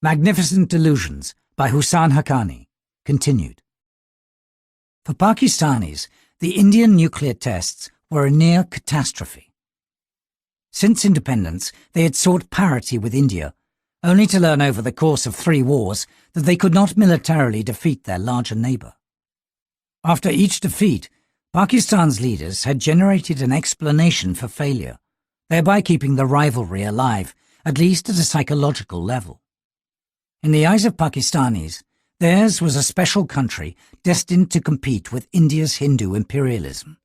Magnificent Delusions by Husain Haqqani, continued. For Pakistanis, the Indian nuclear tests were a near catastrophe. Since independence, they had sought parity with India, only to learn over the course of 3 wars that they could not militarily defeat their larger neighbour. After each defeat, Pakistan's leaders had generated an explanation for failure, thereby keeping the rivalry alive, at least at a psychological level. In the eyes of Pakistanis, theirs was a special country destined to compete with India's Hindu imperialism.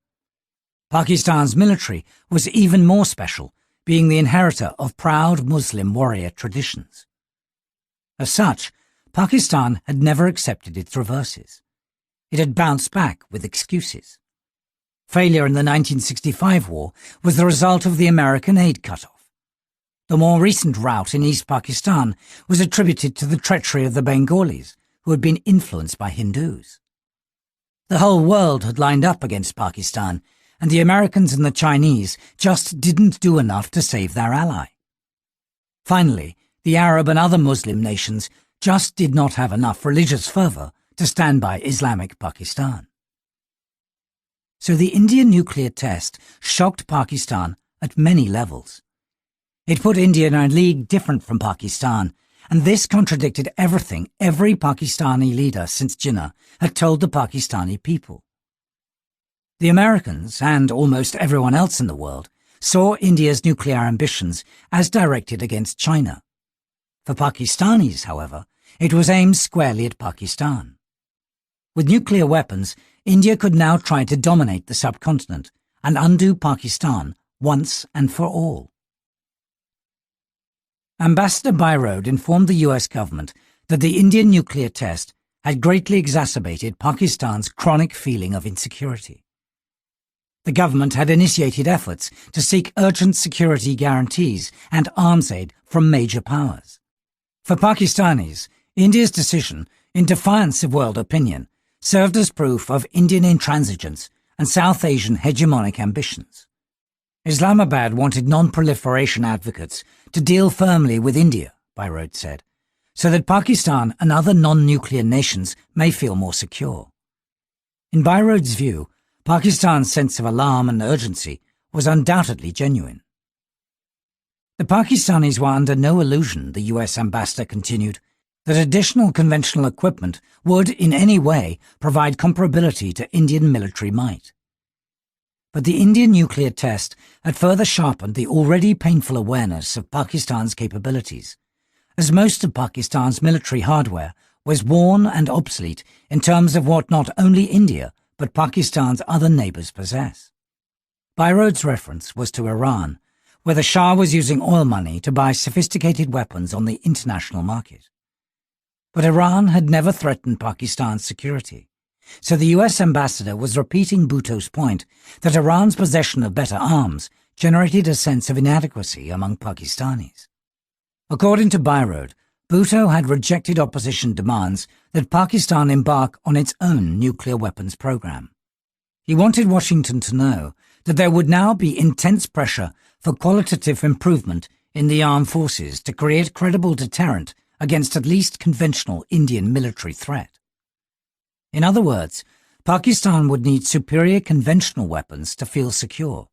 Pakistan's military was even more special, being the inheritor of proud Muslim warrior traditions. As such, Pakistan had never accepted its reverses. It had bounced back with excuses. Failure in the 1965 war was the result of the American aid cutoff. The more recent rout in East Pakistan was attributed to the treachery of the Bengalis, who had been influenced by Hindus. The whole world had lined up against Pakistan, and the Americans and the Chinese just didn't do enough to save their ally. Finally, the Arab and other Muslim nations just did not have enough religious fervour to stand by Islamic Pakistan. So the Indian nuclear test shocked Pakistan at many levels. It put India in a league different from Pakistan, and this contradicted everything every Pakistani leader since Jinnah had told the Pakistani people. The Americans, and almost everyone else in the world, saw India's nuclear ambitions as directed against China. For Pakistanis, however, it was aimed squarely at Pakistan. With nuclear weapons, India could now try to dominate the subcontinent and undo Pakistan once and for all. Ambassador Byrode informed the US government that the Indian nuclear test had greatly exacerbated Pakistan's chronic feeling of insecurity. The government had initiated efforts to seek urgent security guarantees and arms aid from major powers. For Pakistanis, India's decision, in defiance of world opinion, served as proof of Indian intransigence and South Asian hegemonic ambitions. Islamabad wanted non-proliferation advocates to deal firmly with India, Byrode said, so that Pakistan and other non-nuclear nations may feel more secure. In Byrode's view, Pakistan's sense of alarm and urgency was undoubtedly genuine. The Pakistanis were under no illusion, the US ambassador continued, that additional conventional equipment would in any way provide comparability to Indian military might. But the Indian nuclear test had further sharpened the already painful awareness of Pakistan's capabilities, as most of Pakistan's military hardware was worn and obsolete in terms of what not only India but Pakistan's other neighbours possess. Byrode's reference was to Iran, where the Shah was using oil money to buy sophisticated weapons on the international market. But Iran had never threatened Pakistan's security. So the US ambassador was repeating Bhutto's point that Iran's possession of better arms generated a sense of inadequacy among Pakistanis. According to Byrode, Bhutto had rejected opposition demands that Pakistan embark on its own nuclear weapons program. He wanted Washington to know that there would now be intense pressure for qualitative improvement in the armed forces to create credible deterrent against at least conventional Indian military threat. In other words, Pakistan would need superior conventional weapons to feel secure,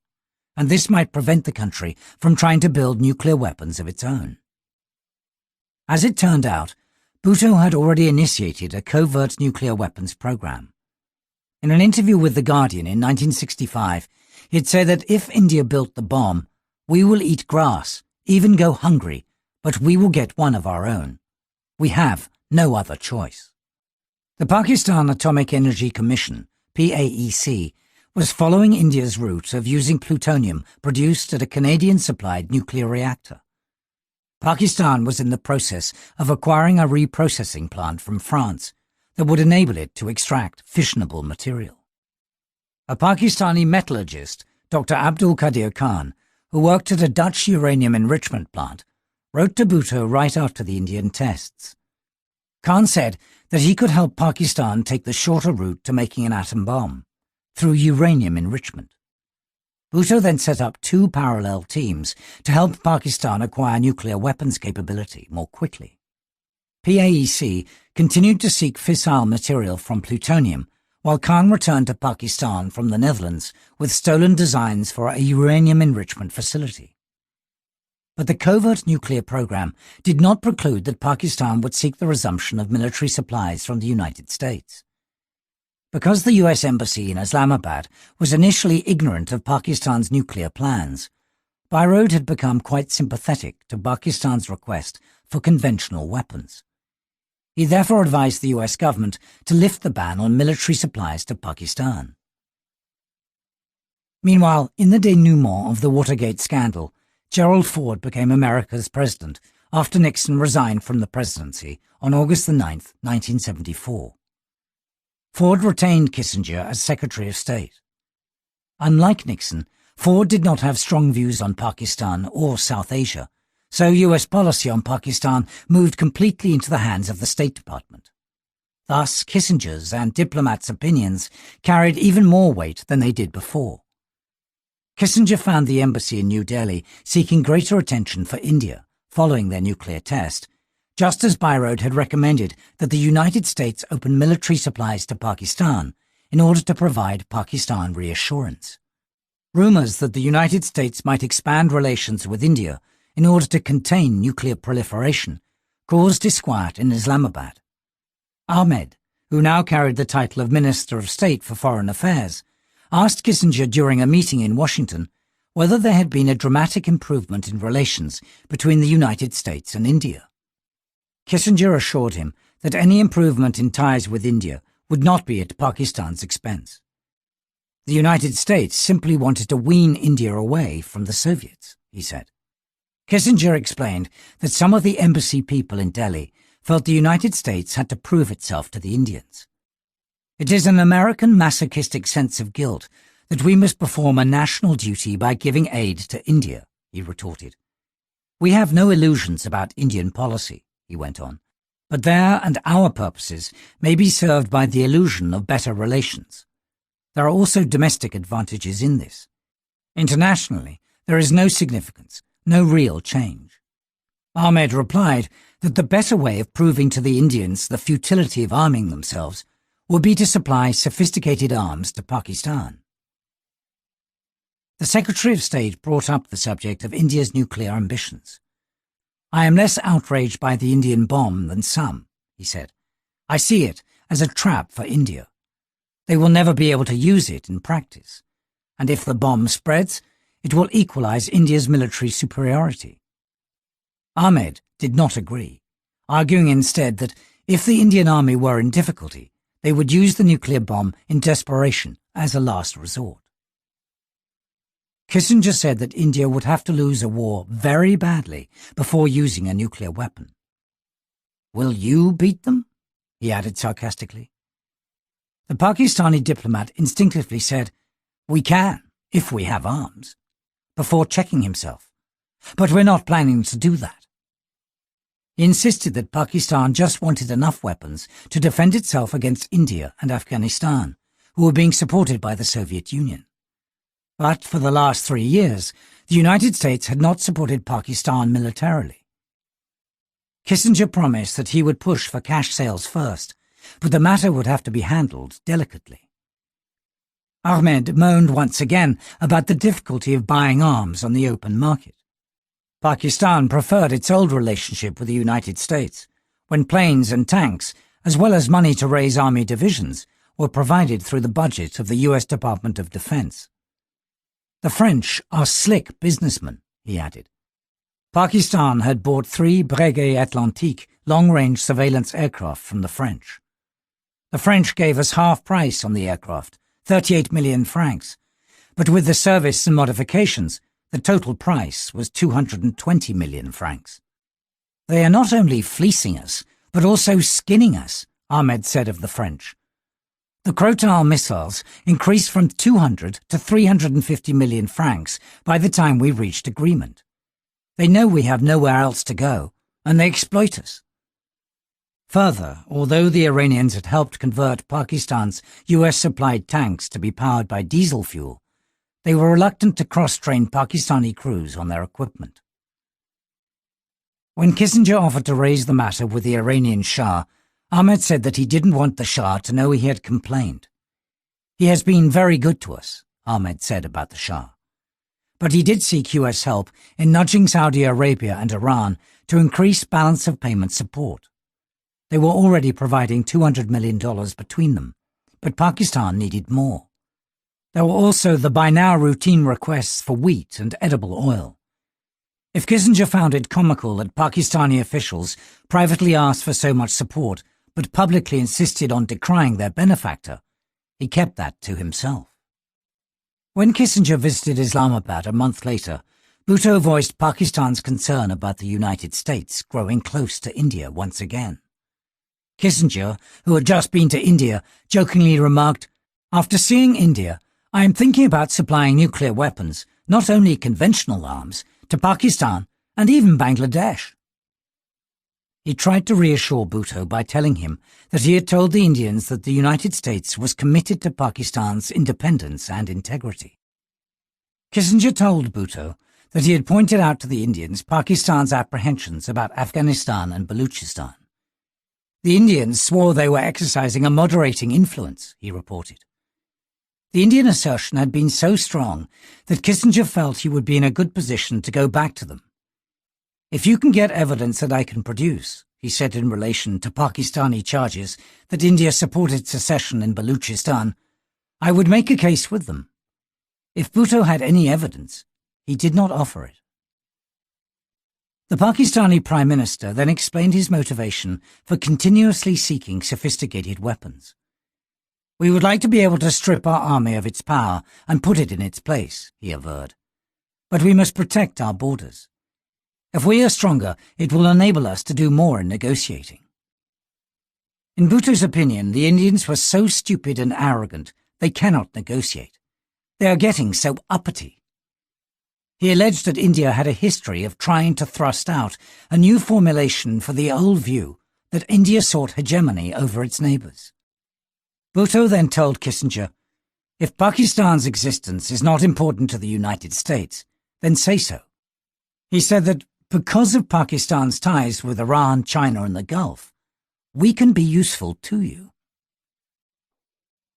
and this might prevent the country from trying to build nuclear weapons of its own. As it turned out, Bhutto had already initiated a covert nuclear weapons program. In an interview with The Guardian in 1965, he had said that if India built the bomb, we will eat grass, even go hungry, but we will get one of our own. We have no other choice. The Pakistan Atomic Energy Commission, PAEC, was following India's route of using plutonium produced at a Canadian-supplied nuclear reactor. Pakistan was in the process of acquiring a reprocessing plant from France that would enable it to extract fissionable material. A Pakistani metallurgist, Dr. Abdul Qadir Khan, who worked at a Dutch uranium enrichment plant, wrote to Bhutto right after the Indian tests. Khan said that he could help Pakistan take the shorter route to making an atom bomb, through uranium enrichment. Bhutto then set up 2 parallel teams to help Pakistan acquire nuclear weapons capability more quickly. PAEC continued to seek fissile material from plutonium, while Khan returned to Pakistan from the Netherlands with stolen designs for a uranium enrichment facility. But the covert nuclear program did not preclude that Pakistan would seek the resumption of military supplies from the United States. Because the US Embassy in Islamabad was initially ignorant of Pakistan's nuclear plans, Bayrod had become quite sympathetic to Pakistan's request for conventional weapons. He therefore advised the US government to lift the ban on military supplies to Pakistan. Meanwhile, in the denouement of the Watergate scandal, Gerald Ford became America's president after Nixon resigned from the presidency on August 9, 1974. Ford retained Kissinger as Secretary of State. Unlike Nixon, Ford did not have strong views on Pakistan or South Asia, so US policy on Pakistan moved completely into the hands of the State Department. Thus, Kissinger's and diplomats' opinions carried even more weight than they did before. Kissinger found the embassy in New Delhi seeking greater attention for India following their nuclear test, just as Bayrod had recommended that the United States open military supplies to Pakistan in order to provide Pakistan reassurance. Rumors that the United States might expand relations with India in order to contain nuclear proliferation caused disquiet in Islamabad. Ahmed, who now carried the title of Minister of State for Foreign Affairs, asked Kissinger during a meeting in Washington whether there had been a dramatic improvement in relations between the United States and India. Kissinger assured him that any improvement in ties with India would not be at Pakistan's expense. The United States simply wanted to wean India away from the Soviets, he said. Kissinger explained that some of the embassy people in Delhi felt the United States had to prove itself to the Indians. It is an American masochistic sense of guilt that we must perform a national duty by giving aid to India, he retorted. We have no illusions about Indian policy, he went on, but their and our purposes may be served by the illusion of better relations. There are also domestic advantages in this. Internationally, there is no significance, no real change. Ahmed replied that the better way of proving to the Indians the futility of arming themselves would be to supply sophisticated arms to Pakistan. The Secretary of State brought up the subject of India's nuclear ambitions. I am less outraged by the Indian bomb than some, he said. I see it as a trap for India. They will never be able to use it in practice, and if the bomb spreads, it will equalize India's military superiority. Ahmed did not agree, arguing instead that if the Indian army were in difficulty, they would use the nuclear bomb in desperation as a last resort. Kissinger said that India would have to lose a war very badly before using a nuclear weapon. Will you beat them? He added sarcastically. The Pakistani diplomat instinctively said, we can, if we have arms, before checking himself. But we're not planning to do that. He insisted that Pakistan just wanted enough weapons to defend itself against India and Afghanistan, who were being supported by the Soviet Union. But for the last 3 years, the United States had not supported Pakistan militarily. Kissinger promised that he would push for cash sales first, but the matter would have to be handled delicately. Ahmed moaned once again about the difficulty of buying arms on the open market. Pakistan preferred its old relationship with the United States, when planes and tanks, as well as money to raise army divisions, were provided through the budget of the US Department of Defense. The French are slick businessmen, he added. Pakistan had bought 3 Breguet Atlantique long-range surveillance aircraft from the French. The French gave us half price on the aircraft, 38 million francs, but with the service and modifications, the total price was 220 million francs. They are not only fleecing us, but also skinning us, Ahmed said of the French. The Crotale missiles increased from 200 to 350 million francs by the time we reached agreement. They know we have nowhere else to go, and they exploit us. Further, although the Iranians had helped convert Pakistan's US-supplied tanks to be powered by diesel fuel, they were reluctant to cross-train Pakistani crews on their equipment. When Kissinger offered to raise the matter with the Iranian Shah, Ahmed said that he didn't want the Shah to know he had complained. "He has been very good to us," Ahmed said about the Shah. But he did seek US help in nudging Saudi Arabia and Iran to increase balance of payment support. They were already providing $200 million between them, but Pakistan needed more. There were also the by now routine requests for wheat and edible oil. If Kissinger found it comical that Pakistani officials privately asked for so much support but publicly insisted on decrying their benefactor, he kept that to himself. When Kissinger visited Islamabad a month later, Bhutto voiced Pakistan's concern about the United States growing close to India once again. Kissinger, who had just been to India, jokingly remarked, "After seeing India, I am thinking about supplying nuclear weapons, not only conventional arms, to Pakistan and even Bangladesh." He tried to reassure Bhutto by telling him that he had told the Indians that the United States was committed to Pakistan's independence and integrity. Kissinger told Bhutto that he had pointed out to the Indians Pakistan's apprehensions about Afghanistan and Baluchistan. The Indians swore they were exercising a moderating influence, he reported. The Indian assertion had been so strong that Kissinger felt he would be in a good position to go back to them. "If you can get evidence that I can produce," he said in relation to Pakistani charges that India supported secession in Baluchistan, "I would make a case with them." If Bhutto had any evidence, he did not offer it. The Pakistani Prime Minister then explained his motivation for continuously seeking sophisticated weapons. "We would like to be able to strip our army of its power and put it in its place," he averred. "But we must protect our borders. If we are stronger, it will enable us to do more in negotiating." In Bhutto's opinion, the Indians were so stupid and arrogant they cannot negotiate. They are getting so uppity. He alleged that India had a history of trying to thrust out a new formulation for the old view that India sought hegemony over its neighbours. Bhutto then told Kissinger, "If Pakistan's existence is not important to the United States, then say so." He said that because of Pakistan's ties with Iran, China and the Gulf, we can be useful to you.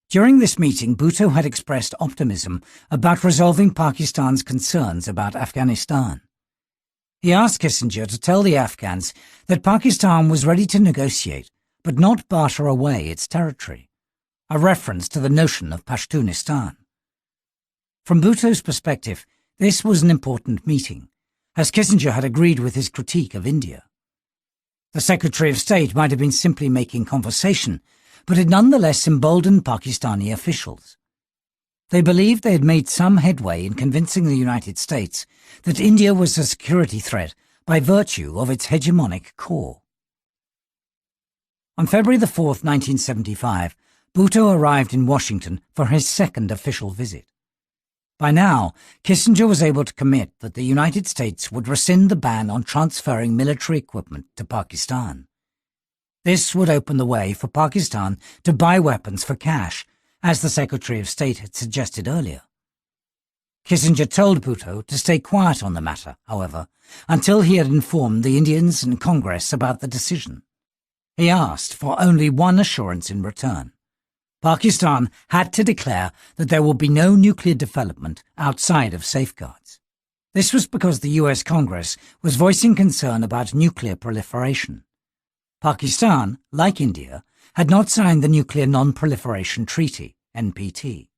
During this meeting, Bhutto had expressed optimism about resolving Pakistan's concerns about Afghanistan. He asked Kissinger to tell the Afghans that Pakistan was ready to negotiate, but not barter away its territory, a reference to the notion of Pashtunistan. From Bhutto's perspective, this was an important meeting, as Kissinger had agreed with his critique of India. The Secretary of State might have been simply making conversation, but it nonetheless emboldened Pakistani officials. They believed they had made some headway in convincing the United States that India was a security threat by virtue of its hegemonic core. On February 4, 1975, Bhutto arrived in Washington for his second official visit. By now, Kissinger was able to commit that the United States would rescind the ban on transferring military equipment to Pakistan. This would open the way for Pakistan to buy weapons for cash, as the Secretary of State had suggested earlier. Kissinger told Bhutto to stay quiet on the matter, however, until he had informed the Indians and Congress about the decision. He asked for only one assurance in return. Pakistan had to declare that there will be no nuclear development outside of safeguards. This was because the US Congress was voicing concern about nuclear proliferation. Pakistan, like India, had not signed the Nuclear Non-Proliferation Treaty, NPT.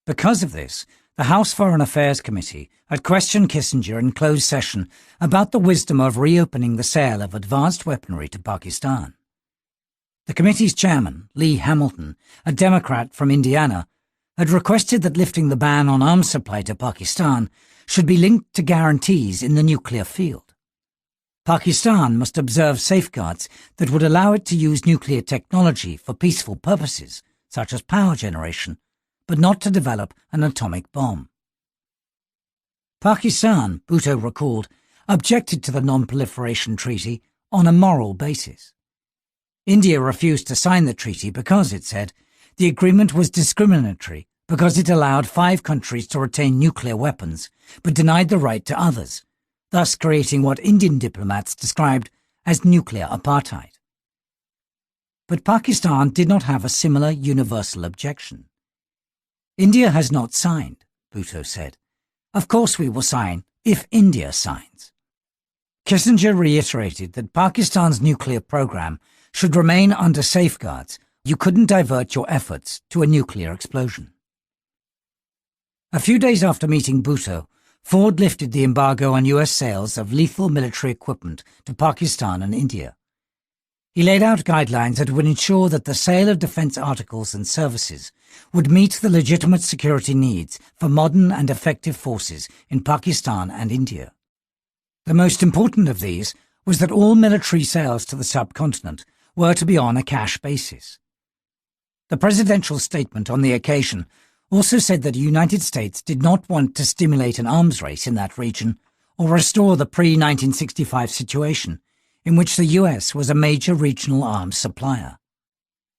Because of this, the House Foreign Affairs Committee had questioned Kissinger in closed session about the wisdom of reopening the sale of advanced weaponry to Pakistan. The committee's chairman, Lee Hamilton, a Democrat from Indiana, had requested that lifting the ban on arms supply to Pakistan should be linked to guarantees in the nuclear field. Pakistan must observe safeguards that would allow it to use nuclear technology for peaceful purposes, such as power generation, but not to develop an atomic bomb. Pakistan, Bhutto recalled, objected to the Non-Proliferation Treaty on a moral basis. India refused to sign the treaty because, it said, the agreement was discriminatory because it allowed 5 countries to retain nuclear weapons but denied the right to others, thus creating what Indian diplomats described as nuclear apartheid. But Pakistan did not have a similar universal objection. "India has not signed," Bhutto said. "Of course we will sign if India signs." Kissinger reiterated that Pakistan's nuclear program should remain under safeguards. You couldn't divert your efforts to a nuclear explosion. A few days after meeting Bhutto, Ford lifted the embargo on US sales of lethal military equipment to Pakistan and India. He laid out guidelines that would ensure that the sale of defense articles and services would meet the legitimate security needs for modern and effective forces in Pakistan and India. The most important of these was that all military sales to the subcontinent were to be on a cash basis. The presidential statement on the occasion also said that the United States did not want to stimulate an arms race in that region or restore the pre-1965 situation in which the US was a major regional arms supplier.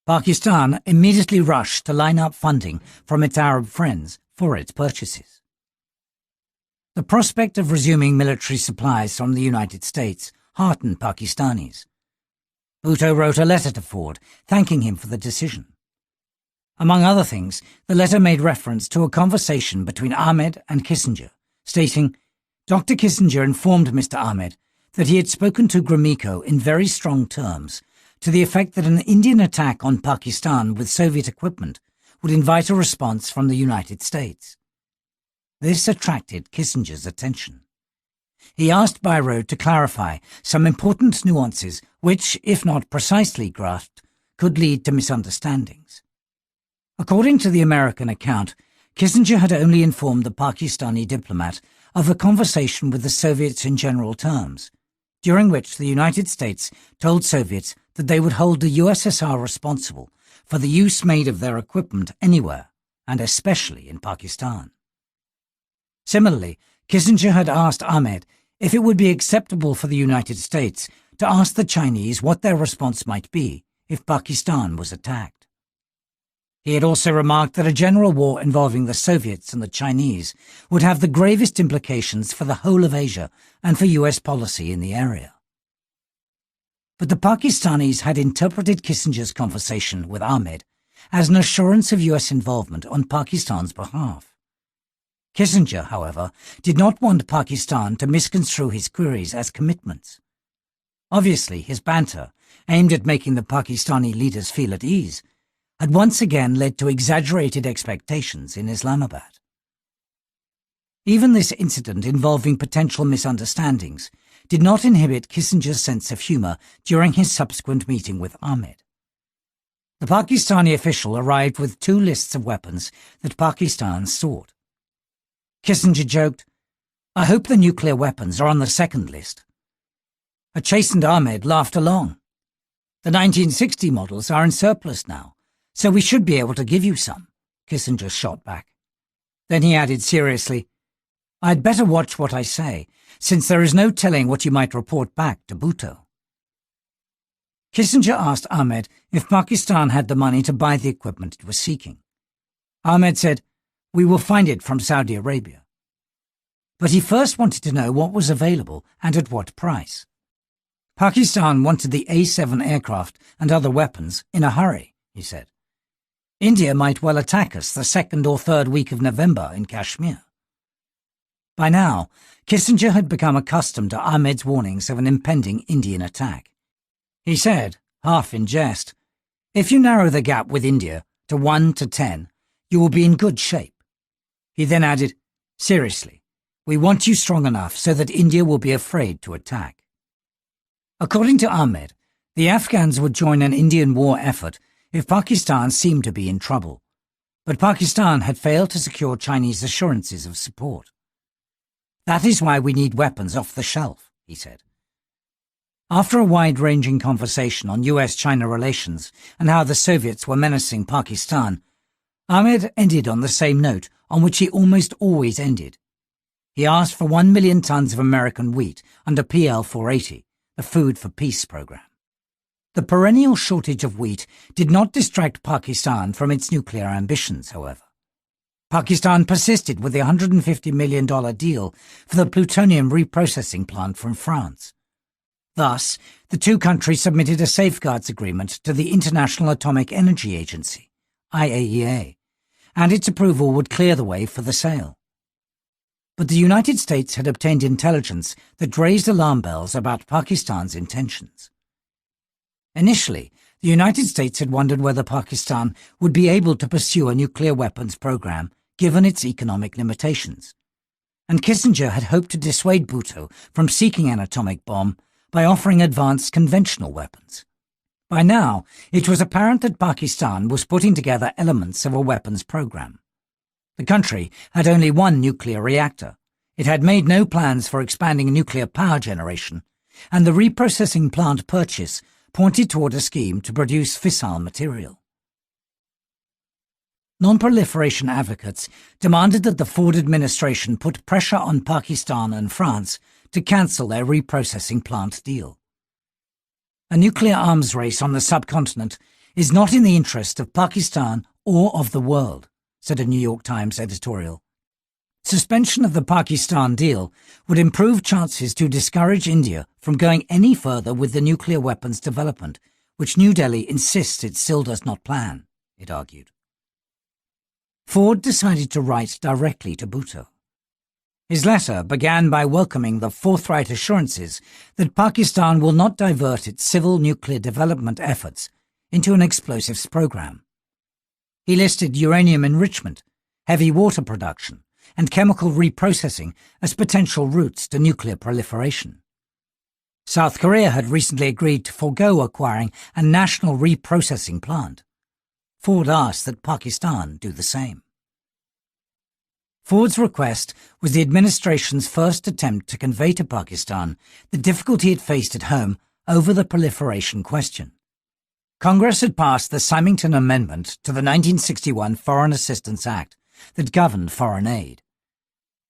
Pakistan immediately rushed to line up funding from its Arab friends for its purchases. The prospect of resuming military supplies from the United States heartened Pakistanis. Bhutto wrote a letter to Ford thanking him for the decision. Among other things, the letter made reference to a conversation between Ahmed and Kissinger, stating, "Dr. Kissinger informed Mr. Ahmed that he had spoken to Gromyko in very strong terms, to the effect that an Indian attack on Pakistan with Soviet equipment would invite a response from the United States." This attracted Kissinger's attention. He asked Biro to clarify some important nuances which, if not precisely grasped, could lead to misunderstandings. According to the American account, Kissinger had only informed the Pakistani diplomat of a conversation with the Soviets in general terms, during which the United States told Soviets that they would hold the USSR responsible for the use made of their equipment anywhere, and especially in Pakistan. Similarly, Kissinger had asked Ahmed if it would be acceptable for the United States to ask the Chinese what their response might be if Pakistan was attacked. He had also remarked that a general war involving the Soviets and the Chinese would have the gravest implications for the whole of Asia and for US policy in the area. But the Pakistanis had interpreted Kissinger's conversation with Ahmed as an assurance of US involvement on Pakistan's behalf. Kissinger, however, did not want Pakistan to misconstrue his queries as commitments. Obviously, his banter, aimed at making the Pakistani leaders feel at ease, had once again led to exaggerated expectations in Islamabad. Even this incident involving potential misunderstandings did not inhibit Kissinger's sense of humour during his subsequent meeting with Ahmed. The Pakistani official arrived with 2 lists of weapons that Pakistan sought. Kissinger joked, "I hope the nuclear weapons are on the second list." A chastened Ahmed laughed along. "The 1960 models are in surplus now, so we should be able to give you some," Kissinger shot back. Then he added seriously, "I'd better watch what I say, since there is no telling what you might report back to Bhutto." Kissinger asked Ahmed if Pakistan had the money to buy the equipment it was seeking. Ahmed said, "We will find it from Saudi Arabia." But he first wanted to know what was available and at what price. Pakistan wanted the A-7 aircraft and other weapons in a hurry, he said. India might well attack us the 2nd or 3rd week of November in Kashmir. By now, Kissinger had become accustomed to Ahmed's warnings of an impending Indian attack. He said, half in jest, "If you narrow the gap with India to 1 to 10, you will be in good shape." He then added, "Seriously, we want you strong enough so that India will be afraid to attack." According to Ahmed, the Afghans would join an Indian war effort if Pakistan seemed to be in trouble, but Pakistan had failed to secure Chinese assurances of support. "That is why we need weapons off the shelf," he said. After a wide-ranging conversation on US-China relations and how the Soviets were menacing Pakistan, Ahmed ended on the same note on which he almost always ended. He asked for 1 million tons of American wheat under PL 480, the Food for Peace program. The perennial shortage of wheat did not distract Pakistan from its nuclear ambitions, however. Pakistan persisted with the $150 million deal for the plutonium reprocessing plant from France. Thus, the two countries submitted a safeguards agreement to the International Atomic Energy Agency, IAEA, and its approval would clear the way for the sale. But the United States had obtained intelligence that raised alarm bells about Pakistan's intentions. Initially, the United States had wondered whether Pakistan would be able to pursue a nuclear weapons program given its economic limitations, and Kissinger had hoped to dissuade Bhutto from seeking an atomic bomb by offering advanced conventional weapons. By now, it was apparent that Pakistan was putting together elements of a weapons program. The country had only one nuclear reactor. It had made no plans for expanding nuclear power generation, and the reprocessing plant purchase pointed toward a scheme to produce fissile material. Non-proliferation advocates demanded that the Ford administration put pressure on Pakistan and France to cancel their reprocessing plant deal. A nuclear arms race on the subcontinent is not in the interest of Pakistan or of the world, said a New York Times editorial. Suspension of the Pakistan deal would improve chances to discourage India from going any further with the nuclear weapons development, which New Delhi insists it still does not plan, it argued. Ford decided to write directly to Bhutto. His letter began by welcoming the forthright assurances that Pakistan will not divert its civil nuclear development efforts into an explosives program. He listed uranium enrichment, heavy water production, and chemical reprocessing as potential routes to nuclear proliferation. South Korea had recently agreed to forego acquiring a national reprocessing plant. Ford asked that Pakistan do the same. Ford's request was the administration's first attempt to convey to Pakistan the difficulty it faced at home over the proliferation question. Congress had passed the Symington Amendment to the 1961 Foreign Assistance Act that governed foreign aid.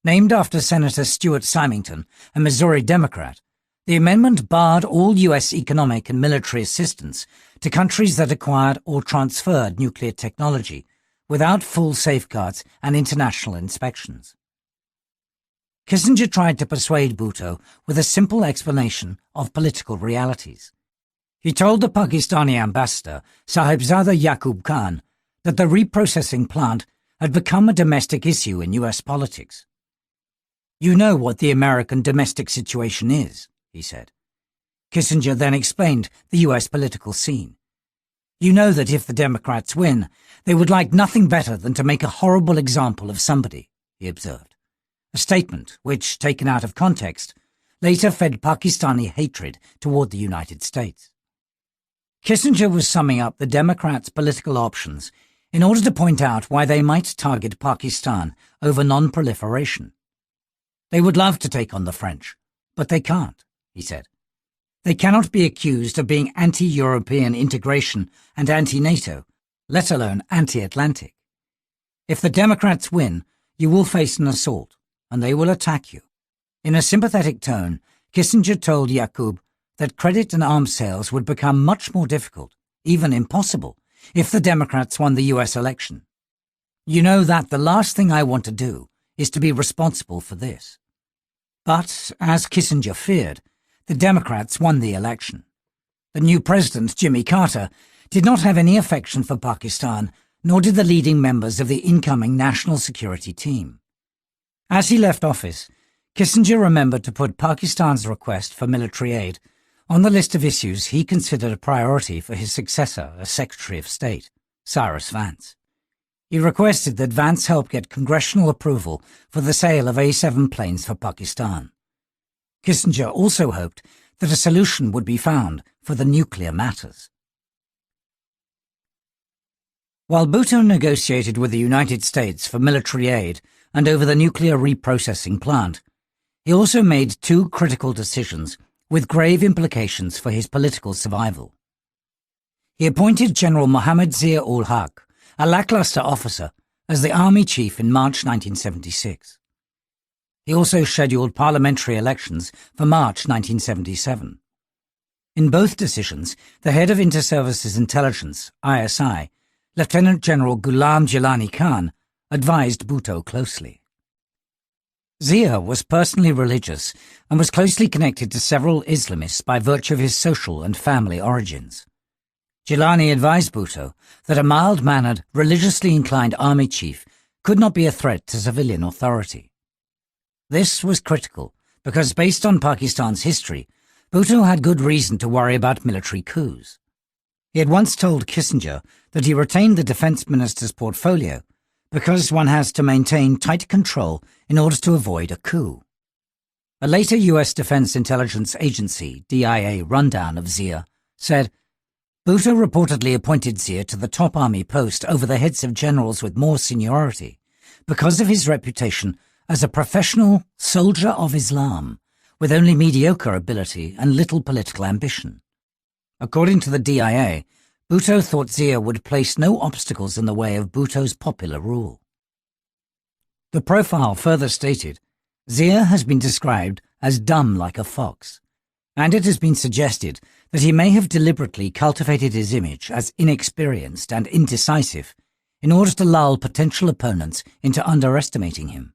Named after Senator Stuart Symington, a Missouri Democrat, the amendment barred all U.S. economic and military assistance to countries that acquired or transferred nuclear technology without full safeguards and international inspections. Kissinger tried to persuade Bhutto with a simple explanation of political realities. He told the Pakistani ambassador, Sahibzada Yaqub Khan, that the reprocessing plant had become a domestic issue in U.S. politics. "You know what the American domestic situation is," he said. Kissinger then explained the U.S. political scene. "You know that if the Democrats win, they would like nothing better than to make a horrible example of somebody," he observed. A statement which, taken out of context, later fed Pakistani hatred toward the United States. Kissinger was summing up the Democrats' political options in order to point out why they might target Pakistan over non-proliferation. "They would love to take on the French, but they can't," he said. "They cannot be accused of being anti-European integration and anti-NATO, let alone anti-Atlantic. If the Democrats win, you will face an assault, and they will attack you." In a sympathetic tone, Kissinger told Yaqub that credit and arms sales would become much more difficult, even impossible, if the Democrats won the U.S. election. "You know that the last thing I want to do is to be responsible for this." But, as Kissinger feared, the Democrats won the election. The new president, Jimmy Carter, did not have any affection for Pakistan, nor did the leading members of the incoming national security team. As he left office, Kissinger remembered to put Pakistan's request for military aid on the list of issues he considered a priority for his successor as Secretary of State, Cyrus Vance. He requested that Vance help get congressional approval for the sale of A-7 planes for Pakistan. Kissinger also hoped that a solution would be found for the nuclear matters. While Bhutto negotiated with the United States for military aid and over the nuclear reprocessing plant, he also made two critical decisions with grave implications for his political survival. He appointed General Mohammad Zia-ul-Haq, a lackluster officer, as the army chief in March 1976. He also scheduled parliamentary elections for March 1977. In both decisions, the head of Inter-Services Intelligence, ISI, Lieutenant General Ghulam Jilani Khan, advised Bhutto closely. Zia was personally religious and was closely connected to several Islamists by virtue of his social and family origins. Gilani advised Bhutto that a mild-mannered, religiously inclined army chief could not be a threat to civilian authority. This was critical because, based on Pakistan's history, Bhutto had good reason to worry about military coups. He had once told Kissinger that he retained the defense minister's portfolio because one has to maintain tight control in order to avoid a coup. A later U.S. Defense Intelligence Agency, DIA, rundown of Zia said, Bhutto reportedly appointed Zia to the top army post over the heads of generals with more seniority because of his reputation as a professional soldier of Islam with only mediocre ability and little political ambition. According to the DIA, Bhutto thought Zia would place no obstacles in the way of Bhutto's popular rule. The profile further stated, Zia has been described as dumb like a fox, and it has been suggested that he may have deliberately cultivated his image as inexperienced and indecisive in order to lull potential opponents into underestimating him.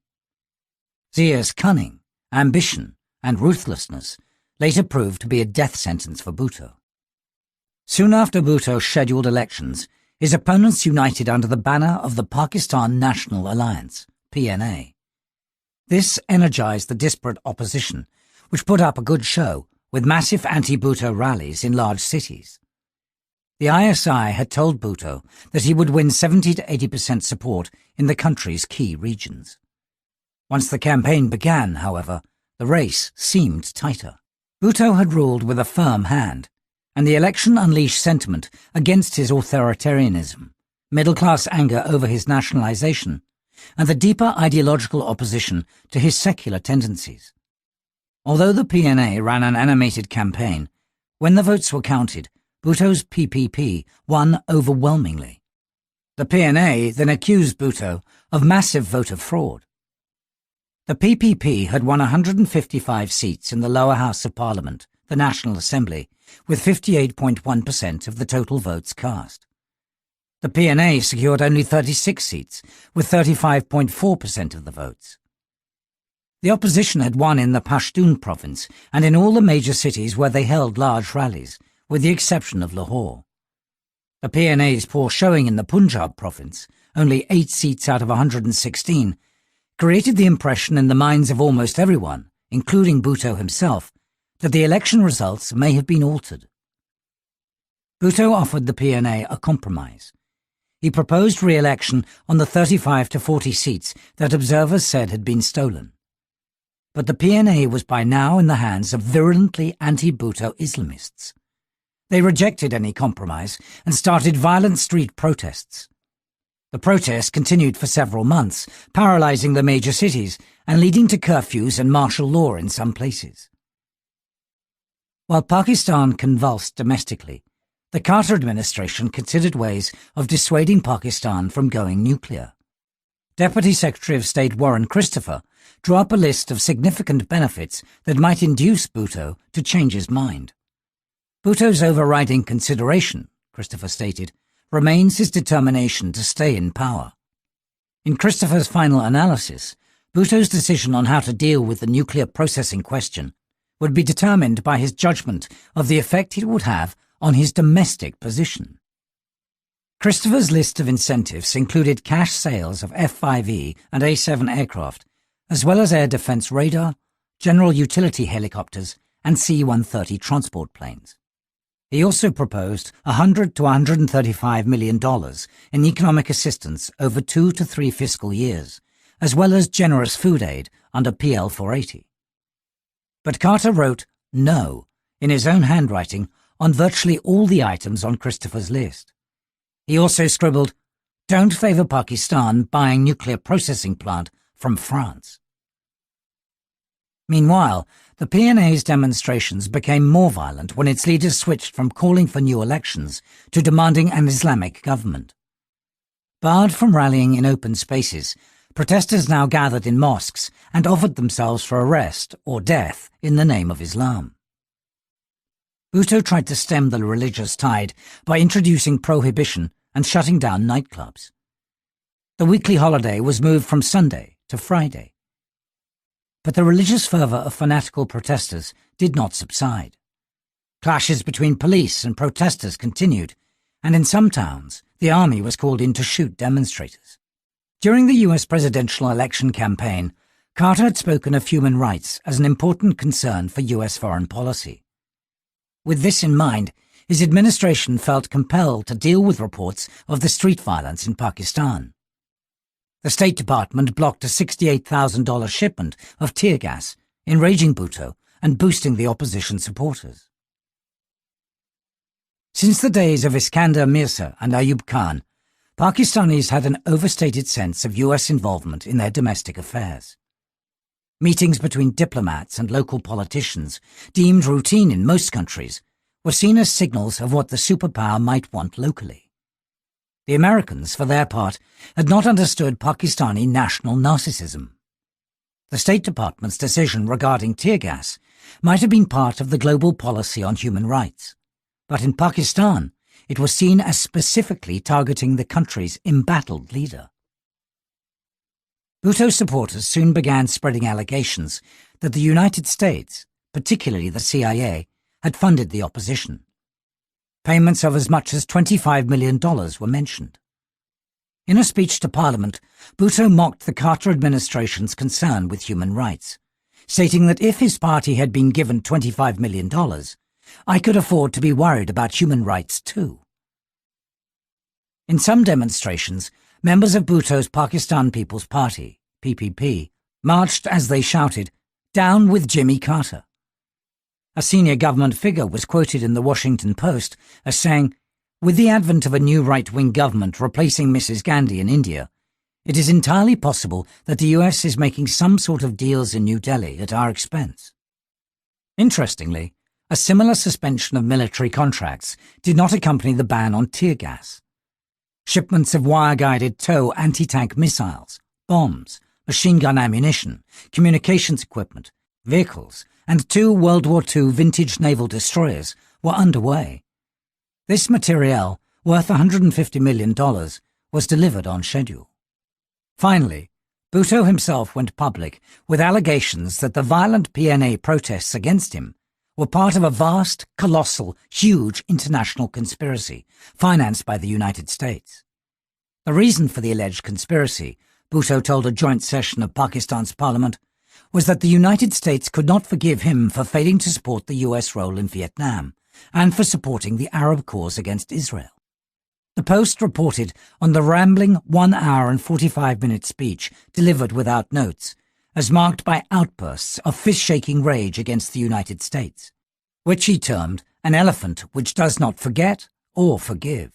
Zia's cunning, ambition, and ruthlessness later proved to be a death sentence for Bhutto. Soon after Bhutto's scheduled elections, his opponents united under the banner of the Pakistan National Alliance, PNA. This energized the disparate opposition, which put up a good show with massive anti-Bhutto rallies in large cities. The ISI had told Bhutto that he would win 70 to 80% support in the country's key regions. Once the campaign began, however, the race seemed tighter. Bhutto had ruled with a firm hand, and the election unleashed sentiment against his authoritarianism, middle-class anger over his nationalization, and the deeper ideological opposition to his secular tendencies. Although the PNA ran an animated campaign, when the votes were counted, Bhutto's PPP won overwhelmingly. The PNA then accused Bhutto of massive voter fraud. The PPP had won 155 seats in the lower house of Parliament, the National Assembly, with 58.1% of the total votes cast. The PNA secured only 36 seats, with 35.4% of the votes. The opposition had won in the Pashtun province and in all the major cities where they held large rallies, with the exception of Lahore. The PNA's poor showing in the Punjab province, only 8 seats out of 116, created the impression in the minds of almost everyone, including Bhutto himself, that the election results may have been altered. Bhutto offered the PNA a compromise. He proposed re-election on the 35 to 40 seats that observers said had been stolen. But the PNA was by now in the hands of virulently anti-Bhutto Islamists. They rejected any compromise and started violent street protests. The protests continued for several months, paralyzing the major cities and leading to curfews and martial law in some places. While Pakistan convulsed domestically, the Carter administration considered ways of dissuading Pakistan from going nuclear. Deputy Secretary of State Warren Christopher drew up a list of significant benefits that might induce Bhutto to change his mind. Bhutto's overriding consideration, Christopher stated, remains his determination to stay in power. In Christopher's final analysis, Bhutto's decision on how to deal with the nuclear processing question would be determined by his judgment of the effect it would have on his domestic position. Christopher's list of incentives included cash sales of F-5E and A-7 aircraft, as well as air defense radar, general utility helicopters, and C-130 transport planes. He also proposed $100 to $135 million in economic assistance over 2 to 3 fiscal years, as well as generous food aid under PL 480. But Carter wrote no in his own handwriting on virtually all the items on Christopher's list. He also scribbled, "Don't favour Pakistan buying nuclear processing plant from France." Meanwhile, the PNA's demonstrations became more violent when its leaders switched from calling for new elections to demanding an Islamic government. Barred from rallying in open spaces, protesters now gathered in mosques and offered themselves for arrest or death in the name of Islam. Bhutto tried to stem the religious tide by introducing prohibition and shutting down nightclubs. The weekly holiday was moved from Sunday to Friday. But the religious fervour of fanatical protesters did not subside. Clashes between police and protesters continued, and in some towns, the army was called in to shoot demonstrators. During the US presidential election campaign, Carter had spoken of human rights as an important concern for US foreign policy. With this in mind, his administration felt compelled to deal with reports of the street violence in Pakistan. The State Department blocked a $68,000 shipment of tear gas, enraging Bhutto and boosting the opposition supporters. Since the days of Iskander Mirza and Ayub Khan, Pakistanis had an overstated sense of US involvement in their domestic affairs. Meetings between diplomats and local politicians, deemed routine in most countries, were seen as signals of what the superpower might want locally. The Americans, for their part, had not understood Pakistani national narcissism. The State Department's decision regarding tear gas might have been part of the global policy on human rights, but in Pakistan, it was seen as specifically targeting the country's embattled leader. Bhutto's supporters soon began spreading allegations that the United States, particularly the CIA, had funded the opposition. Payments of as much as $25 million were mentioned. In a speech to Parliament, Bhutto mocked the Carter administration's concern with human rights, stating that if his party had been given $25 million, I could afford to be worried about human rights too. In some demonstrations, members of Bhutto's Pakistan People's Party, PPP, marched as they shouted, "Down with Jimmy Carter." A senior government figure was quoted in the Washington Post as saying, "With the advent of a new right-wing government replacing Mrs. Gandhi in India, it is entirely possible that the US is making some sort of deals in New Delhi at our expense." Interestingly, a similar suspension of military contracts did not accompany the ban on tear gas. Shipments of wire-guided tow anti-tank missiles, bombs, machine gun ammunition, communications equipment, vehicles, and 2 World War II vintage naval destroyers were underway. This materiel, worth $150 million, was delivered on schedule. Finally, Bhutto himself went public with allegations that the violent PNA protests against him were part of a vast, colossal, huge international conspiracy financed by the United States. The reason for the alleged conspiracy, Bhutto told a joint session of Pakistan's parliament, was that the United States could not forgive him for failing to support the US role in Vietnam and for supporting the Arab cause against Israel. The Post reported on the rambling 1 hour and 45-minute speech delivered without notes, as marked by outbursts of fist-shaking rage against the United States, which he termed an elephant which does not forget or forgive.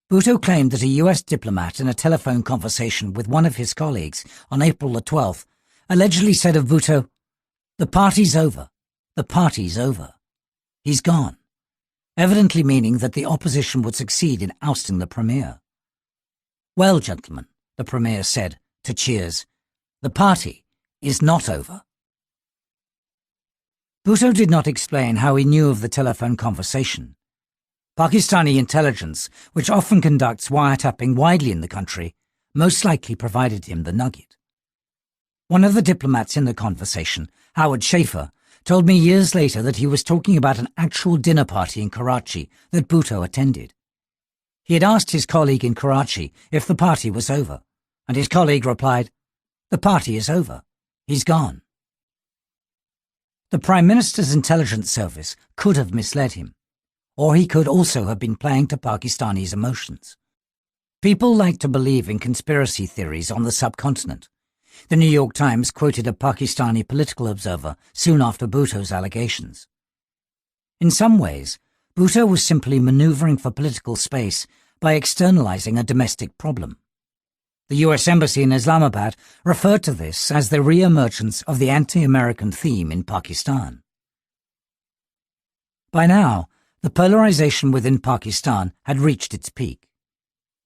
Bhutto claimed that a US diplomat in a telephone conversation with one of his colleagues on April the 12th allegedly said of Bhutto, "The party's over. The party's over. He's gone," evidently meaning that the opposition would succeed in ousting the premier. "Well, gentlemen," the premier said, to cheers, "the party is not over." Bhutto did not explain how he knew of the telephone conversation. Pakistani intelligence, which often conducts wiretapping widely in the country, most likely provided him the nugget. One of the diplomats in the conversation, Howard Schaefer, told me years later that he was talking about an actual dinner party in Karachi that Bhutto attended. He had asked his colleague in Karachi if the party was over, and his colleague replied, "The party is over. He's gone." The Prime Minister's intelligence service could have misled him, or he could also have been playing to Pakistanis' emotions. People like to believe in conspiracy theories on the subcontinent. The New York Times quoted a Pakistani political observer soon after Bhutto's allegations. In some ways, Bhutto was simply maneuvering for political space by externalizing a domestic problem. The US Embassy in Islamabad referred to this as the re-emergence of the anti-American theme in Pakistan. By now, the polarization within Pakistan had reached its peak.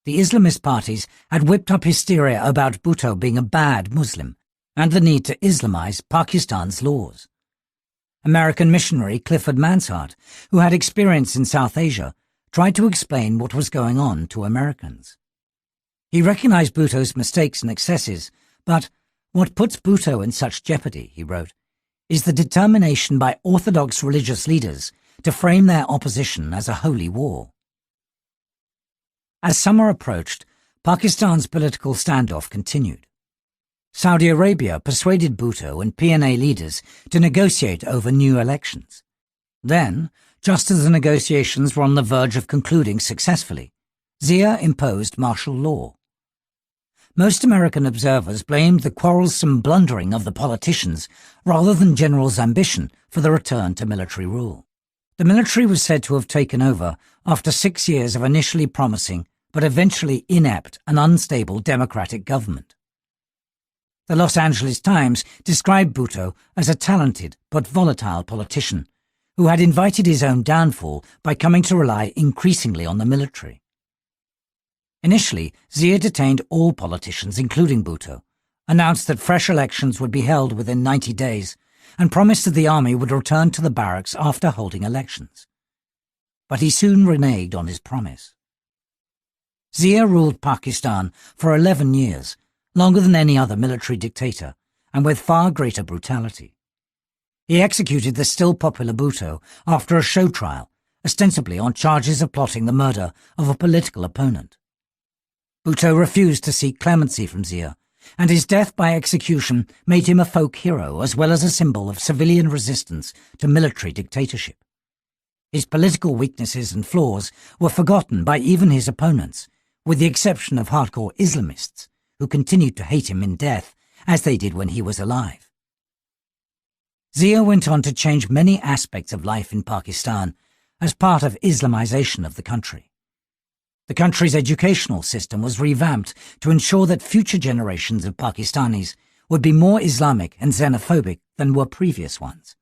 The Islamist parties had whipped up hysteria about Bhutto being a bad Muslim and the need to Islamize Pakistan's laws. American missionary Clifford Mansart, who had experience in South Asia, tried to explain what was going on to Americans. He recognized Bhutto's mistakes and excesses, but what puts Bhutto in such jeopardy, he wrote, is the determination by orthodox religious leaders to frame their opposition as a holy war. As summer approached, Pakistan's political standoff continued. Saudi Arabia persuaded Bhutto and PNA leaders to negotiate over new elections. Then, just as the negotiations were on the verge of concluding successfully, Zia imposed martial law. Most American observers blamed the quarrelsome blundering of the politicians rather than General's ambition for the return to military rule. The military was said to have taken over after 6 years of initially promising but eventually inept and unstable democratic government. The Los Angeles Times described Bhutto as a talented but volatile politician who had invited his own downfall by coming to rely increasingly on the military. Initially, Zia detained all politicians, including Bhutto, announced that fresh elections would be held within 90 days, and promised that the army would return to the barracks after holding elections. But he soon reneged on his promise. Zia ruled Pakistan for 11 years, longer than any other military dictator, and with far greater brutality. He executed the still popular Bhutto after a show trial, ostensibly on charges of plotting the murder of a political opponent. Bhutto refused to seek clemency from Zia, and his death by execution made him a folk hero as well as a symbol of civilian resistance to military dictatorship. His political weaknesses and flaws were forgotten by even his opponents, with the exception of hardcore Islamists, who continued to hate him in death, as they did when he was alive. Zia went on to change many aspects of life in Pakistan as part of Islamization of the country. The country's educational system was revamped to ensure that future generations of Pakistanis would be more Islamic and xenophobic than were previous ones.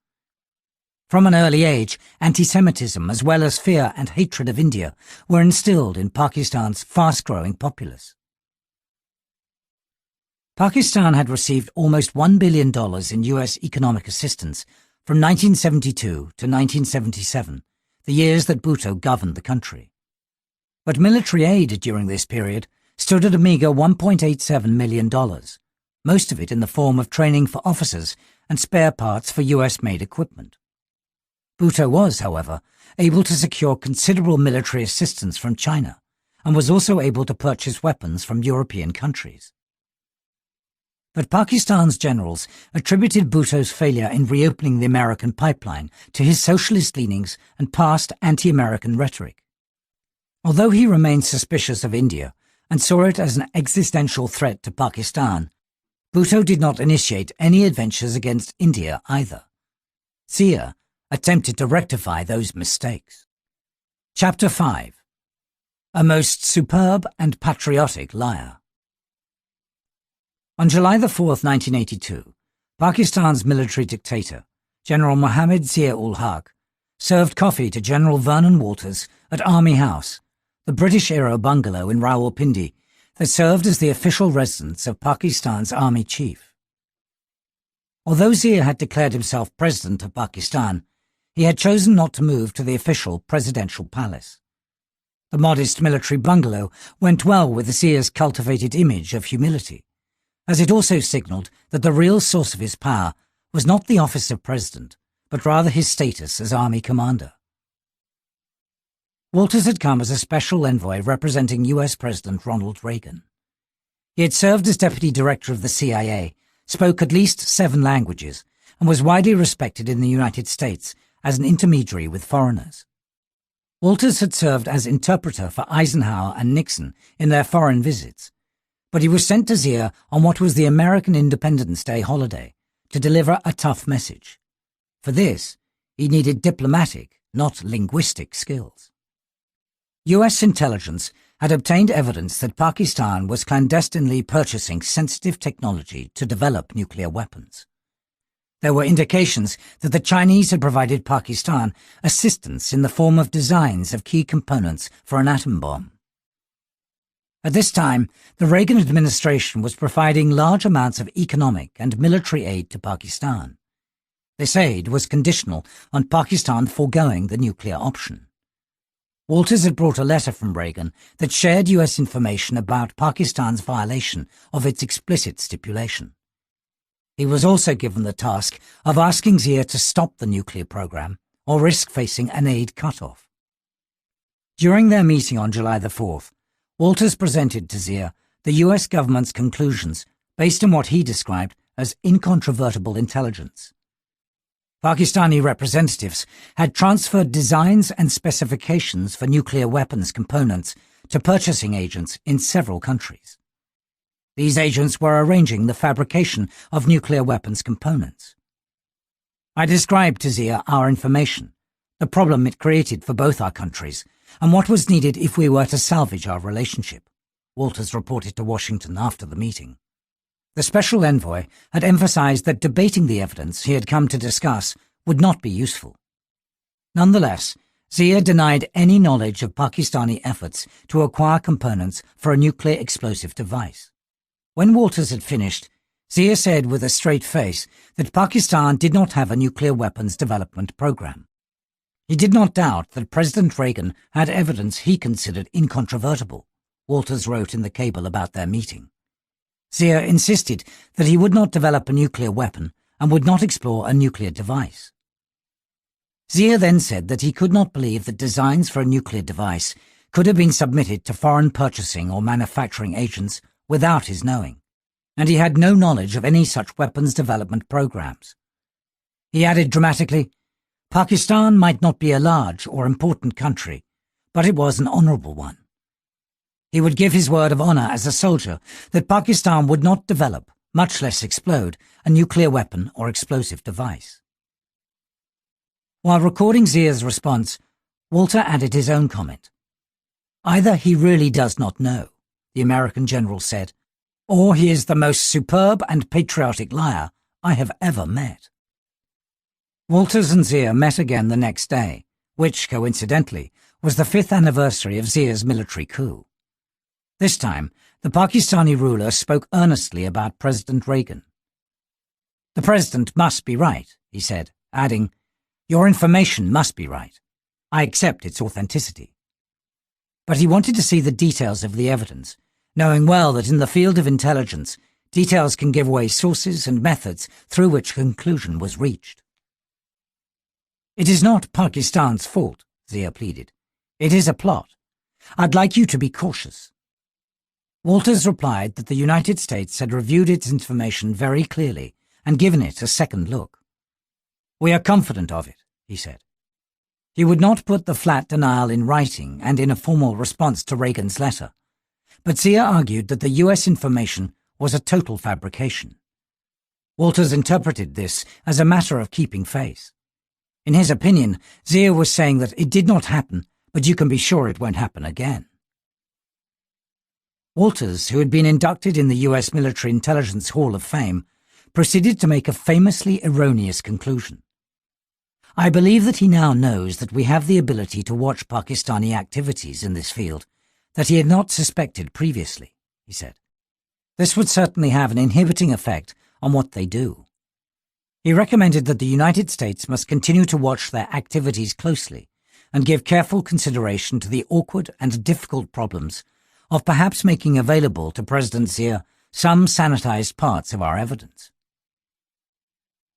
From an early age, anti-Semitism as well as fear and hatred of India were instilled in Pakistan's fast-growing populace. Pakistan had received almost $1 billion in U.S. economic assistance from 1972 to 1977, the years that Bhutto governed the country. But military aid during this period stood at a meager $1.87 million, most of it in the form of training for officers and spare parts for US-made equipment. Bhutto was, however, able to secure considerable military assistance from China and was also able to purchase weapons from European countries. But Pakistan's generals attributed Bhutto's failure in reopening the American pipeline to his socialist leanings and past anti-American rhetoric. Although he remained suspicious of India and saw it as an existential threat to Pakistan, Bhutto did not initiate any adventures against India either. Zia attempted to rectify those mistakes. Chapter 5. A most superb and patriotic liar. On July 4, 1982, Pakistan's military dictator, General Mohammad Zia-ul-Haq, served coffee to General Vernon Walters at Army House, the British-era bungalow in Rawalpindi that served as the official residence of Pakistan's army chief. Although Zia had declared himself president of Pakistan, he had chosen not to move to the official presidential palace. The modest military bungalow went well with Zia's cultivated image of humility, as it also signalled that the real source of his power was not the office of president, but rather his status as army commander. Walters had come as a special envoy representing US President Ronald Reagan. He had served as deputy director of the CIA, spoke at least 7 languages, and was widely respected in the United States as an intermediary with foreigners. Walters had served as interpreter for Eisenhower and Nixon in their foreign visits, but he was sent to Zia on what was the American Independence Day holiday to deliver a tough message. For this, he needed diplomatic, not linguistic skills. US intelligence had obtained evidence that Pakistan was clandestinely purchasing sensitive technology to develop nuclear weapons. There were indications that the Chinese had provided Pakistan assistance in the form of designs of key components for an atom bomb. At this time, the Reagan administration was providing large amounts of economic and military aid to Pakistan. This aid was conditional on Pakistan foregoing the nuclear option. Walters had brought a letter from Reagan that shared US information about Pakistan's violation of its explicit stipulation. He was also given the task of asking Zia to stop the nuclear program or risk facing an aid cutoff. During their meeting on July the 4th, Walters presented to Zia the US government's conclusions based on what he described as incontrovertible intelligence. Pakistani representatives had transferred designs and specifications for nuclear weapons components to purchasing agents in several countries. These agents were arranging the fabrication of nuclear weapons components. I described to Zia our information, the problem it created for both our countries, and what was needed if we were to salvage our relationship, Walters reported to Washington after the meeting. The special envoy had emphasized that debating the evidence he had come to discuss would not be useful. Nonetheless, Zia denied any knowledge of Pakistani efforts to acquire components for a nuclear explosive device. When Walters had finished, Zia said with a straight face that Pakistan did not have a nuclear weapons development program. He did not doubt that President Reagan had evidence he considered incontrovertible, Walters wrote in the cable about their meeting. Zia insisted that he would not develop a nuclear weapon and would not explore a nuclear device. Zia then said that he could not believe that designs for a nuclear device could have been submitted to foreign purchasing or manufacturing agents without his knowing, and he had no knowledge of any such weapons development programs. He added dramatically, Pakistan might not be a large or important country, but it was an honorable one. He would give his word of honor as a soldier that Pakistan would not develop, much less explode, a nuclear weapon or explosive device. While recording Zia's response, Walter added his own comment. Either he really does not know, the American general said, or he is the most superb and patriotic liar I have ever met. Walters and Zia met again the next day, which, coincidentally, was the 5th anniversary of Zia's military coup. This time, the Pakistani ruler spoke earnestly about President Reagan. The president must be right, he said, adding, your information must be right. I accept its authenticity. But he wanted to see the details of the evidence, knowing well that in the field of intelligence, details can give away sources and methods through which a conclusion was reached. It is not Pakistan's fault, Zia pleaded. It is a plot. I'd like you to be cautious. Walters replied that the United States had reviewed its information very clearly and given it a second look. We are confident of it, he said. He would not put the flat denial in writing and in a formal response to Reagan's letter, but Zia argued that the US information was a total fabrication. Walters interpreted this as a matter of keeping face. In his opinion, Zia was saying that it did not happen, but you can be sure it won't happen again. Walters, who had been inducted in the US Military Intelligence Hall of Fame, proceeded to make a famously erroneous conclusion. I believe that he now knows that we have the ability to watch Pakistani activities in this field that he had not suspected previously, he said. This would certainly have an inhibiting effect on what they do. He recommended that the United States must continue to watch their activities closely and give careful consideration to the awkward and difficult problems of perhaps making available to President Zia some sanitized parts of our evidence.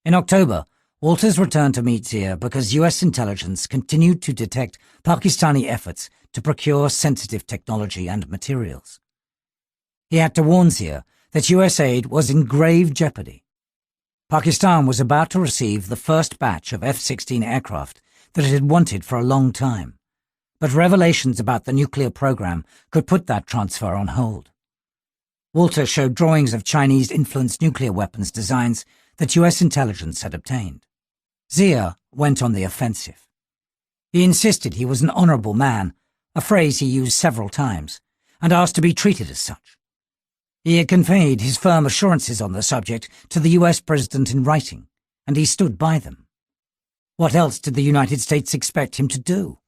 In October, Walters returned to meet Zia because US intelligence continued to detect Pakistani efforts to procure sensitive technology and materials. He had to warn Zia that US aid was in grave jeopardy. Pakistan was about to receive the first batch of F-16 aircraft that it had wanted for a long time, but revelations about the nuclear program could put that transfer on hold. Walter showed drawings of Chinese-influenced nuclear weapons designs that US intelligence had obtained. Zia went on the offensive. He insisted he was an honorable man, a phrase he used several times, and asked to be treated as such. He had conveyed his firm assurances on the subject to the US president in writing, and he stood by them. What else did the United States expect him to do?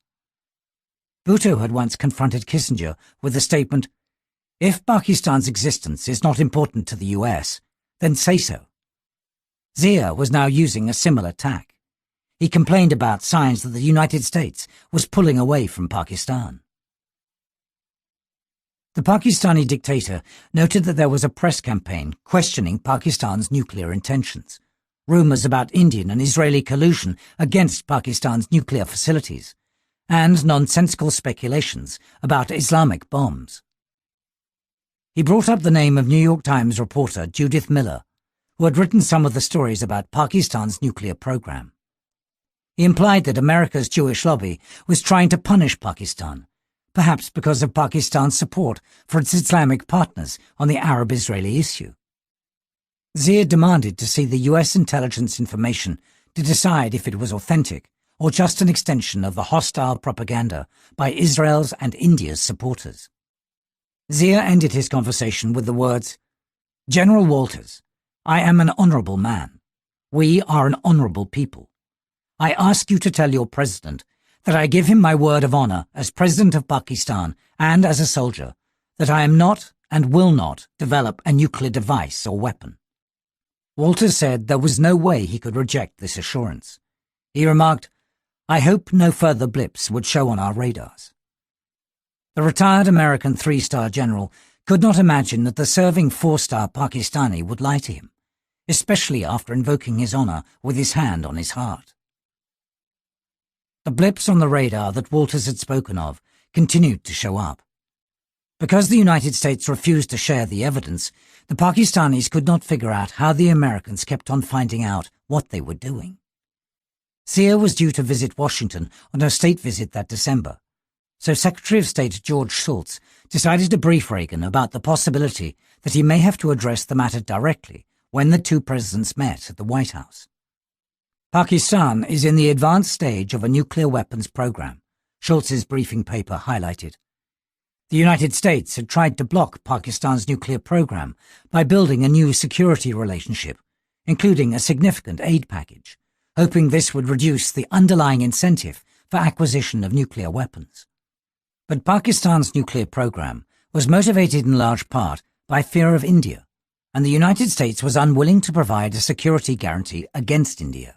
Bhutto had once confronted Kissinger with the statement, "If Pakistan's existence is not important to the US, then say so." Zia was now using a similar tack. He complained about signs that the United States was pulling away from Pakistan. The Pakistani dictator noted that there was a press campaign questioning Pakistan's nuclear intentions, rumours about Indian and Israeli collusion against Pakistan's nuclear facilities, and nonsensical speculations about Islamic bombs. He brought up the name of New York Times reporter Judith Miller, who had written some of the stories about Pakistan's nuclear program. He implied that America's Jewish lobby was trying to punish Pakistan, perhaps because of Pakistan's support for its Islamic partners on the Arab-Israeli issue. Zia demanded to see the US intelligence information to decide if it was authentic or just an extension of the hostile propaganda by Israel's and India's supporters. Zia ended his conversation with the words, "General Walters, I am an honourable man. We are an honourable people. I ask you to tell your president that I give him my word of honour as President of Pakistan and as a soldier that I am not and will not develop a nuclear device or weapon." Walters said there was no way he could reject this assurance. He remarked, "I hope no further blips would show on our radars." The retired American three-star general could not imagine that the serving four-star Pakistani would lie to him, especially after invoking his honour with his hand on his heart. The blips on the radar that Walters had spoken of continued to show up. Because the United States refused to share the evidence, the Pakistanis could not figure out how the Americans kept on finding out what they were doing. Zia was due to visit Washington on her state visit that December, so Secretary of State George Shultz decided to brief Reagan about the possibility that he may have to address the matter directly when the two presidents met at the White House. Pakistan is in the advanced stage of a nuclear weapons program, Shultz's briefing paper highlighted. The United States had tried to block Pakistan's nuclear program by building a new security relationship, including a significant aid package, hoping this would reduce the underlying incentive for acquisition of nuclear weapons. But Pakistan's nuclear program was motivated in large part by fear of India, and the United States was unwilling to provide a security guarantee against India.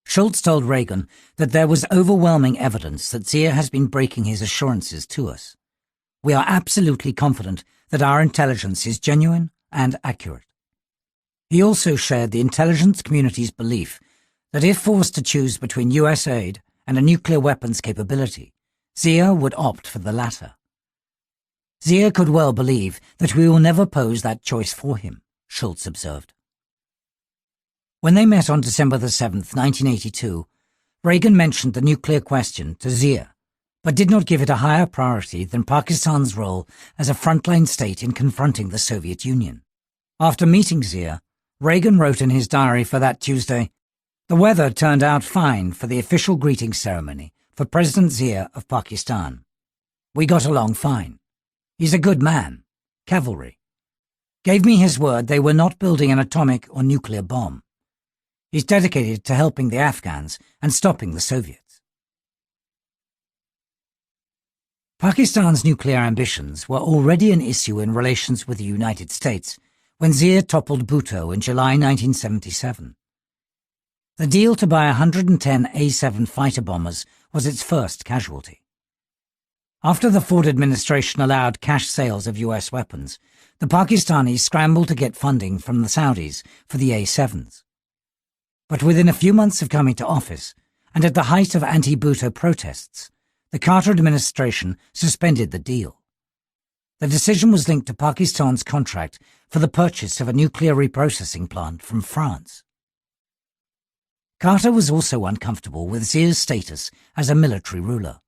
Shultz told Reagan that there was overwhelming evidence that Zia has been breaking his assurances to us. We are absolutely confident that our intelligence is genuine and accurate. He also shared the intelligence community's belief that if forced to choose between US aid and a nuclear weapons capability, Zia would opt for the latter. Zia could well believe that we will never pose that choice for him, Shultz observed. When they met on December 7, 1982, Reagan mentioned the nuclear question to Zia, but did not give it a higher priority than Pakistan's role as a frontline state in confronting the Soviet Union. After meeting Zia, Reagan wrote in his diary for that Tuesday, "The weather turned out fine for the official greeting ceremony for President Zia of Pakistan. We got along fine. He's a good man. Cavalry. Gave me his word they were not building an atomic or nuclear bomb. He's dedicated to helping the Afghans and stopping the Soviets." Pakistan's nuclear ambitions were already an issue in relations with the United States when Zia toppled Bhutto in July 1977. The deal to buy 110 A-7 fighter bombers was its first casualty. After the Ford administration allowed cash sales of US weapons, the Pakistanis scrambled to get funding from the Saudis for the A-7s. But within a few months of coming to office, and at the height of anti-Bhutto protests, the Carter administration suspended the deal. The decision was linked to Pakistan's contract for the purchase of a nuclear reprocessing plant from France. Carter was also uncomfortable with Zia's status as a military ruler.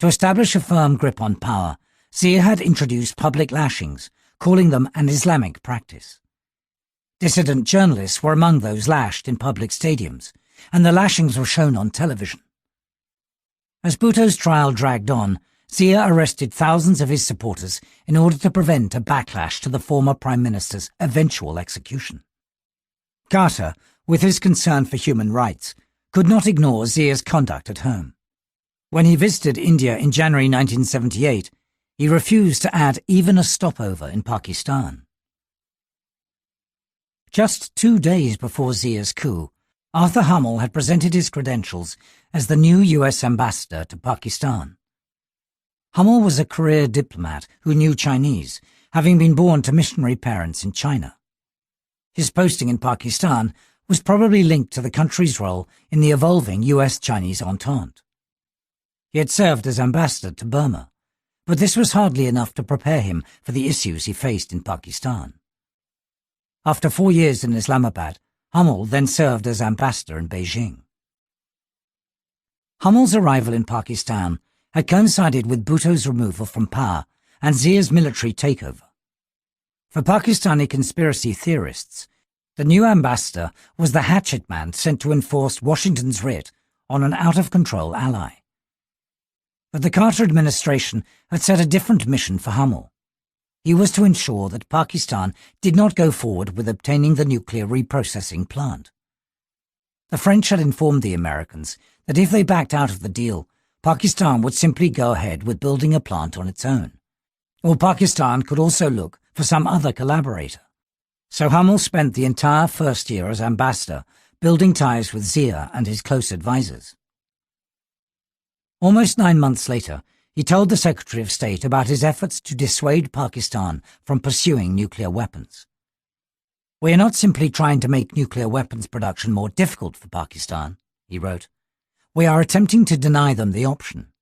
To establish a firm grip on power, Zia had introduced public lashings, calling them an Islamic practice. Dissident journalists were among those lashed in public stadiums, and the lashings were shown on television. As Bhutto's trial dragged on, Zia arrested thousands of his supporters in order to prevent a backlash to the former Prime Minister's eventual execution. Carter, with his concern for human rights, could not ignore Zia's conduct at home. When he visited India in January 1978, he refused to add even a stopover in Pakistan. Just 2 days before Zia's coup, Arthur Hummel had presented his credentials as the new US ambassador to Pakistan. Hummel was a career diplomat who knew Chinese, having been born to missionary parents in China. His posting in Pakistan was probably linked to the country's role in the evolving US-Chinese entente. He had served as ambassador to Burma, but this was hardly enough to prepare him for the issues he faced in Pakistan. After 4 years in Islamabad, Hummel then served as ambassador in Beijing. Hummel's arrival in Pakistan had coincided with Bhutto's removal from power and Zia's military takeover. For Pakistani conspiracy theorists, the new ambassador was the hatchet man sent to enforce Washington's writ on an out-of-control ally. But the Carter administration had set a different mission for Hummel. He was to ensure that Pakistan did not go forward with obtaining the nuclear reprocessing plant. The French had informed the Americans that if they backed out of the deal, Pakistan would simply go ahead with building a plant on its own. Or Pakistan could also look for some other collaborator. So Hummel spent the entire first year as ambassador building ties with Zia and his close advisors. Almost 9 months later, he told the Secretary of State about his efforts to dissuade Pakistan from pursuing nuclear weapons. "We are not simply trying to make nuclear weapons production more difficult for Pakistan," he wrote. "We are attempting to deny them the option."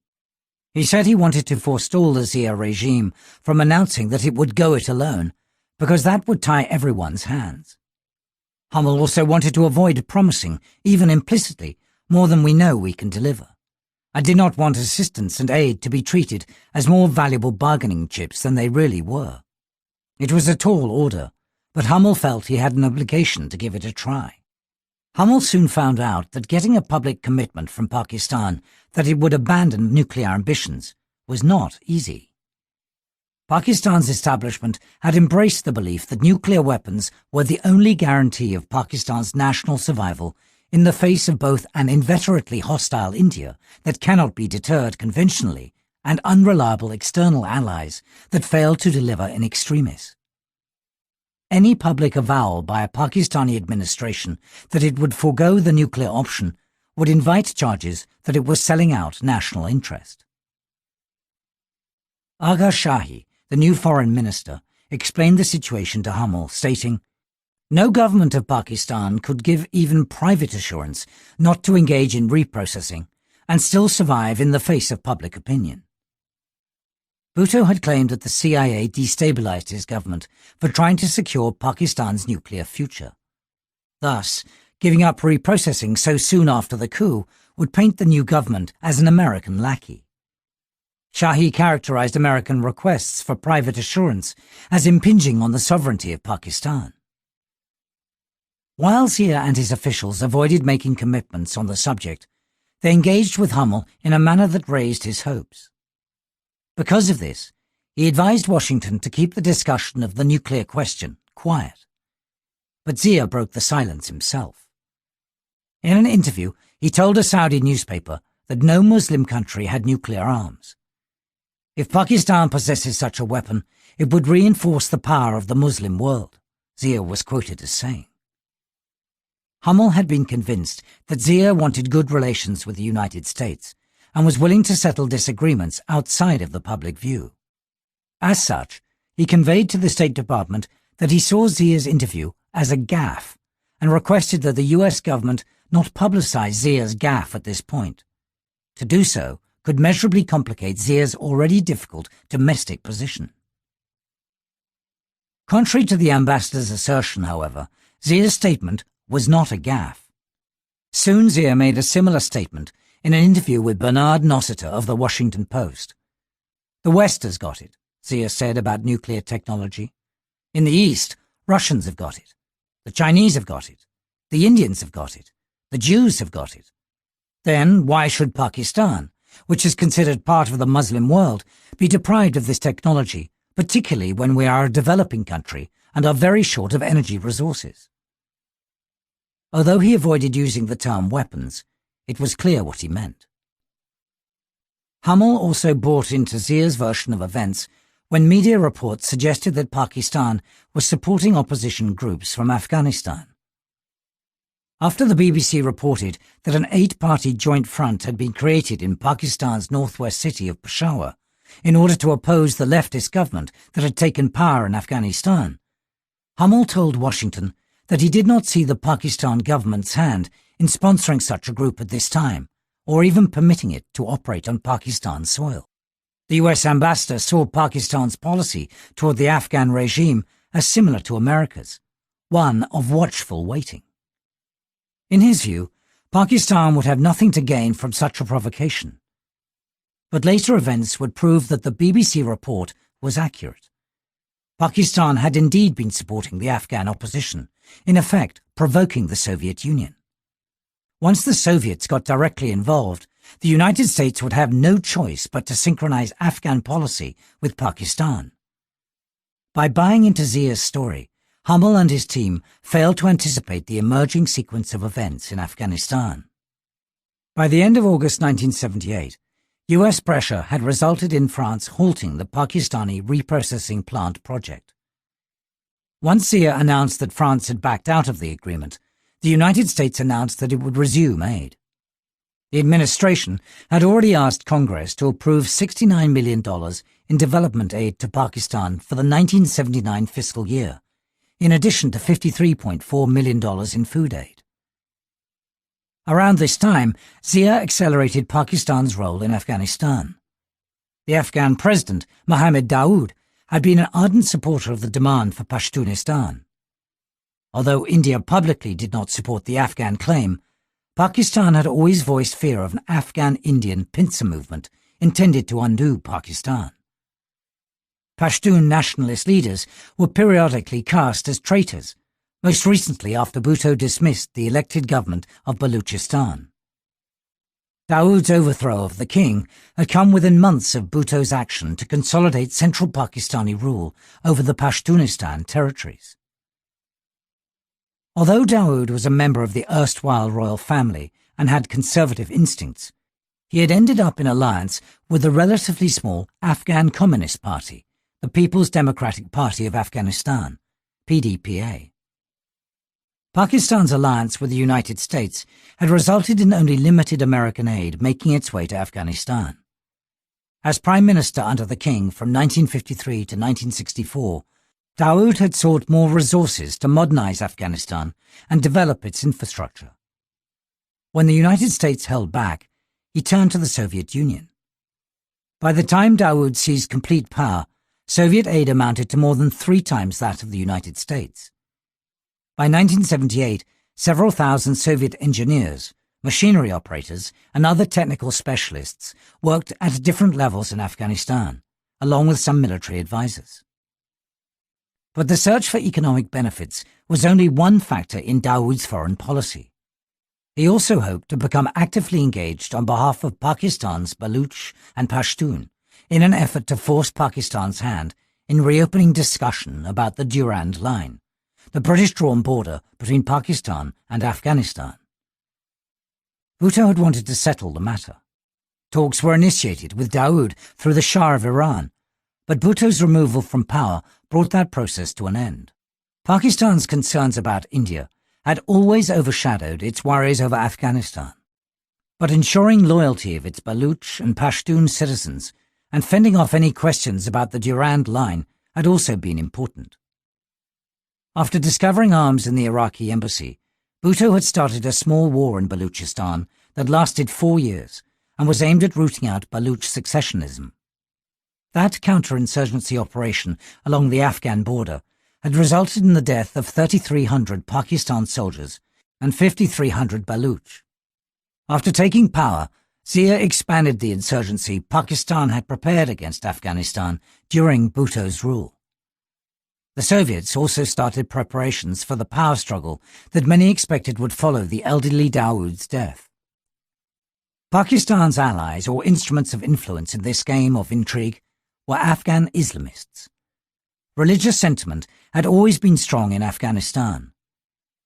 He said he wanted to forestall the Zia regime from announcing that it would go it alone, because that would tie everyone's hands. Hummel also wanted to avoid promising, even implicitly, more than we know we can deliver. I did not want assistance and aid to be treated as more valuable bargaining chips than they really were. It was a tall order, but Hummel felt he had an obligation to give it a try. Hummel soon found out that getting a public commitment from Pakistan that it would abandon nuclear ambitions was not easy. Pakistan's establishment had embraced the belief that nuclear weapons were the only guarantee of Pakistan's national survival in the face of both an inveterately hostile India that cannot be deterred conventionally and unreliable external allies that fail to deliver in extremis. Any public avowal by a Pakistani administration that it would forego the nuclear option would invite charges that it was selling out national interest. Agha Shahi, the new foreign minister, explained the situation to Hummel, stating, "No government of Pakistan could give even private assurance not to engage in reprocessing and still survive in the face of public opinion." Bhutto had claimed that the CIA destabilized his government for trying to secure Pakistan's nuclear future. Thus, giving up reprocessing so soon after the coup would paint the new government as an American lackey. Shahi characterized American requests for private assurance as impinging on the sovereignty of Pakistan. While Zia and his officials avoided making commitments on the subject, they engaged with Hummel in a manner that raised his hopes. Because of this, he advised Washington to keep the discussion of the nuclear question quiet. But Zia broke the silence himself. In an interview, he told a Saudi newspaper that no Muslim country had nuclear arms. If Pakistan possesses such a weapon, it would reinforce the power of the Muslim world, Zia was quoted as saying. Hummel had been convinced that Zia wanted good relations with the United States and was willing to settle disagreements outside of the public view. As such, he conveyed to the State Department that he saw Zia's interview as a gaffe and requested that the US government not publicize Zia's gaffe at this point. To do so could measurably complicate Zia's already difficult domestic position. Contrary to the ambassador's assertion, however, Zia's statement was not a gaffe. Soon Zia made a similar statement in an interview with Bernard Nossiter of the Washington Post. "The West has got it," Zia said about nuclear technology. "In the East, Russians have got it. The Chinese have got it. The Indians have got it. The Jews have got it. Then why should Pakistan, which is considered part of the Muslim world, be deprived of this technology, particularly when we are a developing country and are very short of energy resources?" Although he avoided using the term weapons, it was clear what he meant. Hummel also bought into Zia's version of events when media reports suggested that Pakistan was supporting opposition groups from Afghanistan. After the BBC reported that an 8-party joint front had been created in Pakistan's northwest city of Peshawar in order to oppose the leftist government that had taken power in Afghanistan, Hummel told Washington that he did not see the Pakistan government's hand in sponsoring such a group at this time, or even permitting it to operate on Pakistan's soil. The US ambassador saw Pakistan's policy toward the Afghan regime as similar to America's, one of watchful waiting. In his view, Pakistan would have nothing to gain from such a provocation. But later events would prove that the BBC report was accurate. Pakistan had indeed been supporting the Afghan opposition, in effect provoking the Soviet Union. Once the Soviets got directly involved, the United States would have no choice but to synchronize Afghan policy with Pakistan. By buying into Zia's story, Hummel and his team failed to anticipate the emerging sequence of events in Afghanistan. By the end of August 1978, US pressure had resulted in France halting the Pakistani reprocessing plant project. Once Zia announced that France had backed out of the agreement, the United States announced that it would resume aid. The administration had already asked Congress to approve $69 million in development aid to Pakistan for the 1979 fiscal year, in addition to $53.4 million in food aid. Around this time, Zia accelerated Pakistan's role in Afghanistan. The Afghan president, Mohammed Daoud, had been an ardent supporter of the demand for Pashtunistan. Although India publicly did not support the Afghan claim, Pakistan had always voiced fear of an Afghan-Indian pincer movement intended to undo Pakistan. Pashtun nationalist leaders were periodically cast as traitors, most recently after Bhutto dismissed the elected government of Baluchistan. Daoud's overthrow of the king had come within months of Bhutto's action to consolidate central Pakistani rule over the Pashtunistan territories. Although Daoud was a member of the erstwhile royal family and had conservative instincts, he had ended up in alliance with the relatively small Afghan Communist Party, the People's Democratic Party of Afghanistan, PDPA. Pakistan's alliance with the United States had resulted in only limited American aid making its way to Afghanistan. As Prime Minister under the King from 1953 to 1964, Daoud had sought more resources to modernize Afghanistan and develop its infrastructure. When the United States held back, he turned to the Soviet Union. By the time Daoud seized complete power, Soviet aid amounted to more than 3 times that of the United States. By 1978, several thousand Soviet engineers, machinery operators, and other technical specialists worked at different levels in Afghanistan, along with some military advisors. But the search for economic benefits was only one factor in Daoud's foreign policy. He also hoped to become actively engaged on behalf of Pakistan's Baluch and Pashtun in an effort to force Pakistan's hand in reopening discussion about the Durand Line, the British-drawn border between Pakistan and Afghanistan. Bhutto had wanted to settle the matter. Talks were initiated with Daoud through the Shah of Iran, but Bhutto's removal from power brought that process to an end. Pakistan's concerns about India had always overshadowed its worries over Afghanistan, but ensuring loyalty of its Baluch and Pashtun citizens and fending off any questions about the Durand Line had also been important. After discovering arms in the Iraqi embassy, Bhutto had started a small war in Baluchistan that lasted 4 years and was aimed at rooting out Baluch secessionism. That counterinsurgency operation along the Afghan border had resulted in the death of 3,300 Pakistan soldiers and 5,300 Baluch. After taking power, Zia expanded the insurgency Pakistan had prepared against Afghanistan during Bhutto's rule. The Soviets also started preparations for the power struggle that many expected would follow the elderly Daoud's death. Pakistan's allies or instruments of influence in this game of intrigue were Afghan Islamists. Religious sentiment had always been strong in Afghanistan.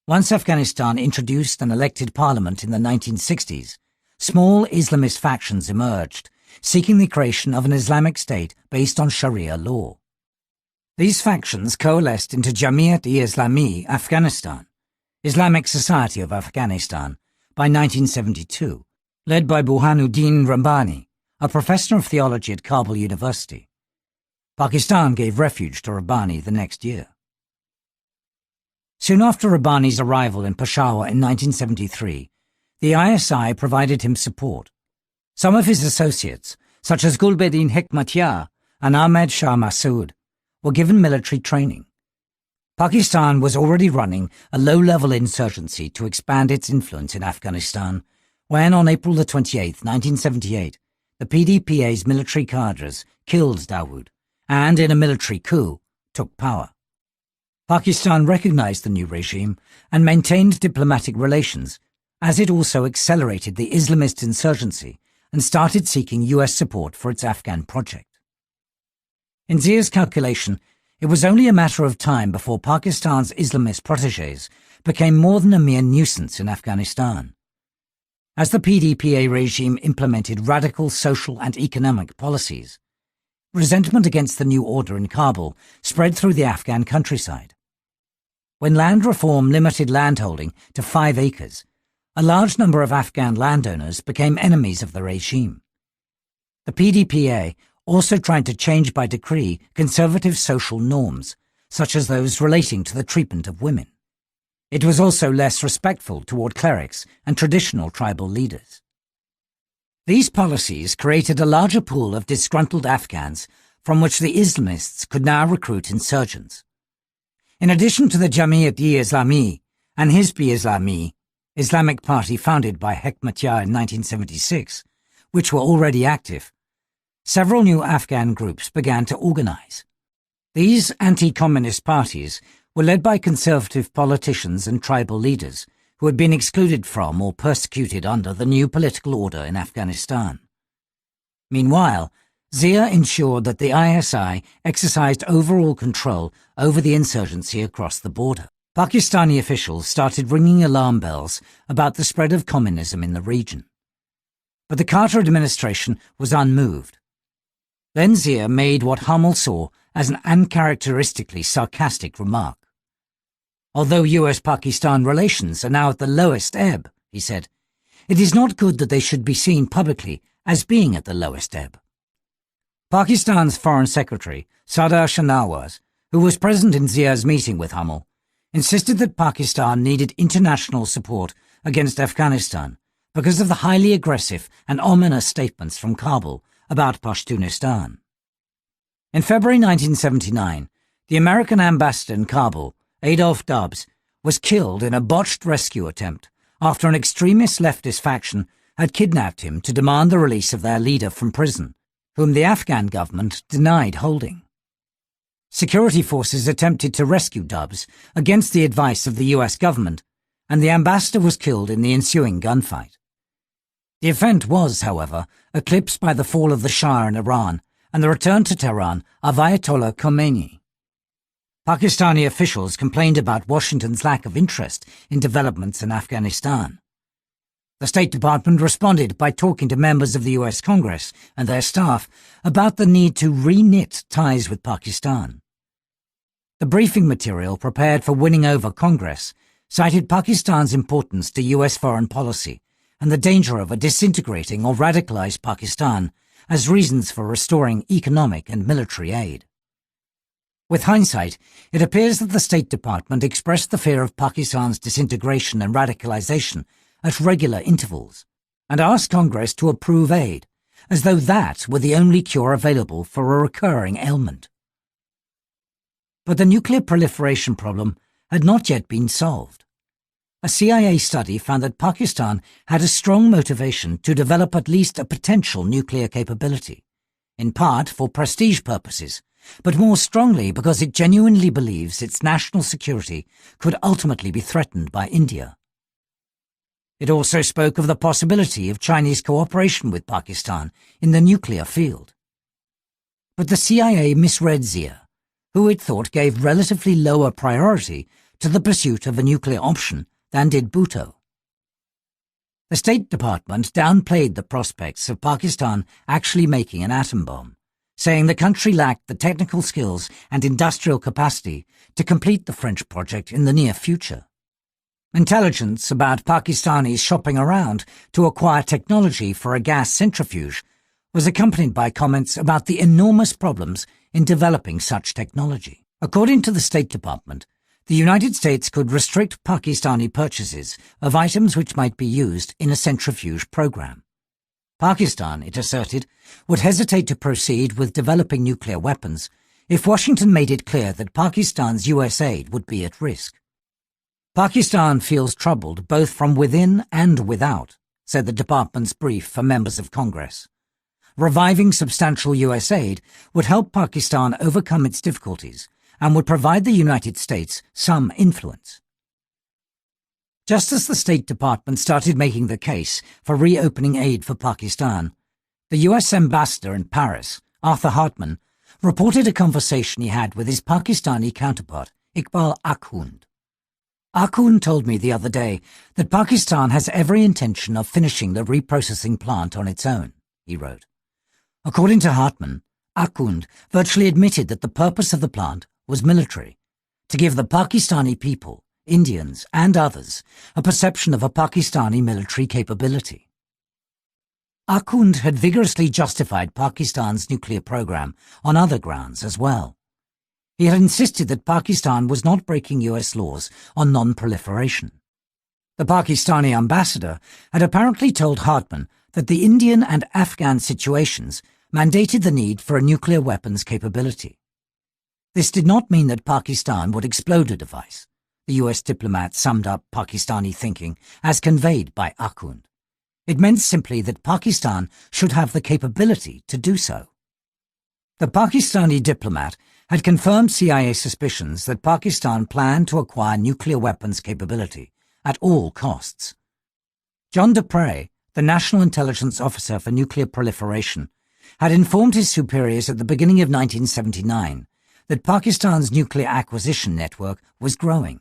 Once Afghanistan introduced an elected parliament in the 1960s, small Islamist factions emerged, seeking the creation of an Islamic state based on Sharia law. These factions coalesced into Jamiat-e-Islami Afghanistan, Islamic Society of Afghanistan, by 1972, led by Burhanuddin Rabbani, a professor of theology at Kabul University. Pakistan gave refuge to Rabbani the next year. Soon after Rabbani's arrival in Peshawar in 1973, the ISI provided him support. Some of his associates, such as Gulbuddin Hekmatyar and Ahmed Shah Massoud, were given military training. Pakistan was already running a low-level insurgency to expand its influence in Afghanistan when, on April 28, 1978, the PDPA's military cadres killed Dawood and, in a military coup, took power. Pakistan recognized the new regime and maintained diplomatic relations, as it also accelerated the Islamist insurgency and started seeking US support for its Afghan project. In Zia's calculation, it was only a matter of time before Pakistan's Islamist protégés became more than a mere nuisance in Afghanistan. As the PDPA regime implemented radical social and economic policies, resentment against the new order in Kabul spread through the Afghan countryside. When land reform limited landholding to 5 acres, a large number of Afghan landowners became enemies of the regime. The PDPA also tried to change by decree conservative social norms, such as those relating to the treatment of women. It was also less respectful toward clerics and traditional tribal leaders. These policies created a larger pool of disgruntled Afghans from which the Islamists could now recruit insurgents. In addition to the Jamiat-e-Islami and Hizb-e-Islami, Islamic Party founded by Hekmatyar in 1976, which were already active, several new Afghan groups began to organize. These anti-communist parties were led by conservative politicians and tribal leaders who had been excluded from or persecuted under the new political order in Afghanistan. Meanwhile, Zia ensured that the ISI exercised overall control over the insurgency across the border. Pakistani officials started ringing alarm bells about the spread of communism in the region. But the Carter administration was unmoved. Then Zia made what Hummel saw as an uncharacteristically sarcastic remark. Although US-Pakistan relations are now at the lowest ebb, he said, it is not good that they should be seen publicly as being at the lowest ebb. Pakistan's Foreign Secretary, Sadar Shahnawaz, who was present in Zia's meeting with Hummel, insisted that Pakistan needed international support against Afghanistan because of the highly aggressive and ominous statements from Kabul about Pashtunistan. In February 1979, the American ambassador in Kabul, Adolph Dobbs, was killed in a botched rescue attempt after an extremist leftist faction had kidnapped him to demand the release of their leader from prison, whom the Afghan government denied holding. Security forces attempted to rescue Dobbs against the advice of the US government, and the ambassador was killed in the ensuing gunfight. The event was, however, eclipsed by the fall of the Shah in Iran and the return to Tehran of Ayatollah Khomeini. Pakistani officials complained about Washington's lack of interest in developments in Afghanistan. The State Department responded by talking to members of the US Congress and their staff about the need to re-knit ties with Pakistan. The briefing material prepared for winning over Congress cited Pakistan's importance to US foreign policy and the danger of a disintegrating or radicalized Pakistan as reasons for restoring economic and military aid. With hindsight, it appears that the State Department expressed the fear of Pakistan's disintegration and radicalization at regular intervals, and asked Congress to approve aid, as though that were the only cure available for a recurring ailment. But the nuclear proliferation problem had not yet been solved. A CIA study found that Pakistan had a strong motivation to develop at least a potential nuclear capability, in part for prestige purposes, but more strongly because it genuinely believes its national security could ultimately be threatened by India. It also spoke of the possibility of Chinese cooperation with Pakistan in the nuclear field. But the CIA misread Zia, who it thought gave relatively lower priority to the pursuit of a nuclear option than did Bhutto. The State Department downplayed the prospects of Pakistan actually making an atom bomb, saying the country lacked the technical skills and industrial capacity to complete the French project in the near future. Intelligence about Pakistanis shopping around to acquire technology for a gas centrifuge was accompanied by comments about the enormous problems in developing such technology. According to the State Department, the United States could restrict Pakistani purchases of items which might be used in a centrifuge program. Pakistan, it asserted, would hesitate to proceed with developing nuclear weapons if Washington made it clear that Pakistan's US aid would be at risk. Pakistan feels troubled both from within and without, said the department's brief for members of Congress. Reviving substantial US aid would help Pakistan overcome its difficulties and would provide the United States some influence. Just as the State Department started making the case for reopening aid for Pakistan, the US ambassador in Paris, Arthur Hartman, reported a conversation he had with his Pakistani counterpart, Iqbal Akhund. Akhund told me the other day that Pakistan has every intention of finishing the reprocessing plant on its own, he wrote. According to Hartman, Akhund virtually admitted that the purpose of the plant was military, to give the Pakistani people, Indians and others, a perception of a Pakistani military capability. Akhund had vigorously justified Pakistan's nuclear program on other grounds as well. He had insisted that Pakistan was not breaking US laws on non-proliferation. The Pakistani ambassador had apparently told Hartman that the Indian and Afghan situations mandated the need for a nuclear weapons capability. This did not mean that Pakistan would explode a device. The US diplomat summed up Pakistani thinking as conveyed by Akhund. It meant simply that Pakistan should have the capability to do so. The Pakistani diplomat had confirmed CIA suspicions that Pakistan planned to acquire nuclear weapons capability at all costs. John Dupre, the National Intelligence Officer for Nuclear Proliferation, had informed his superiors at the beginning of 1979 that Pakistan's nuclear acquisition network was growing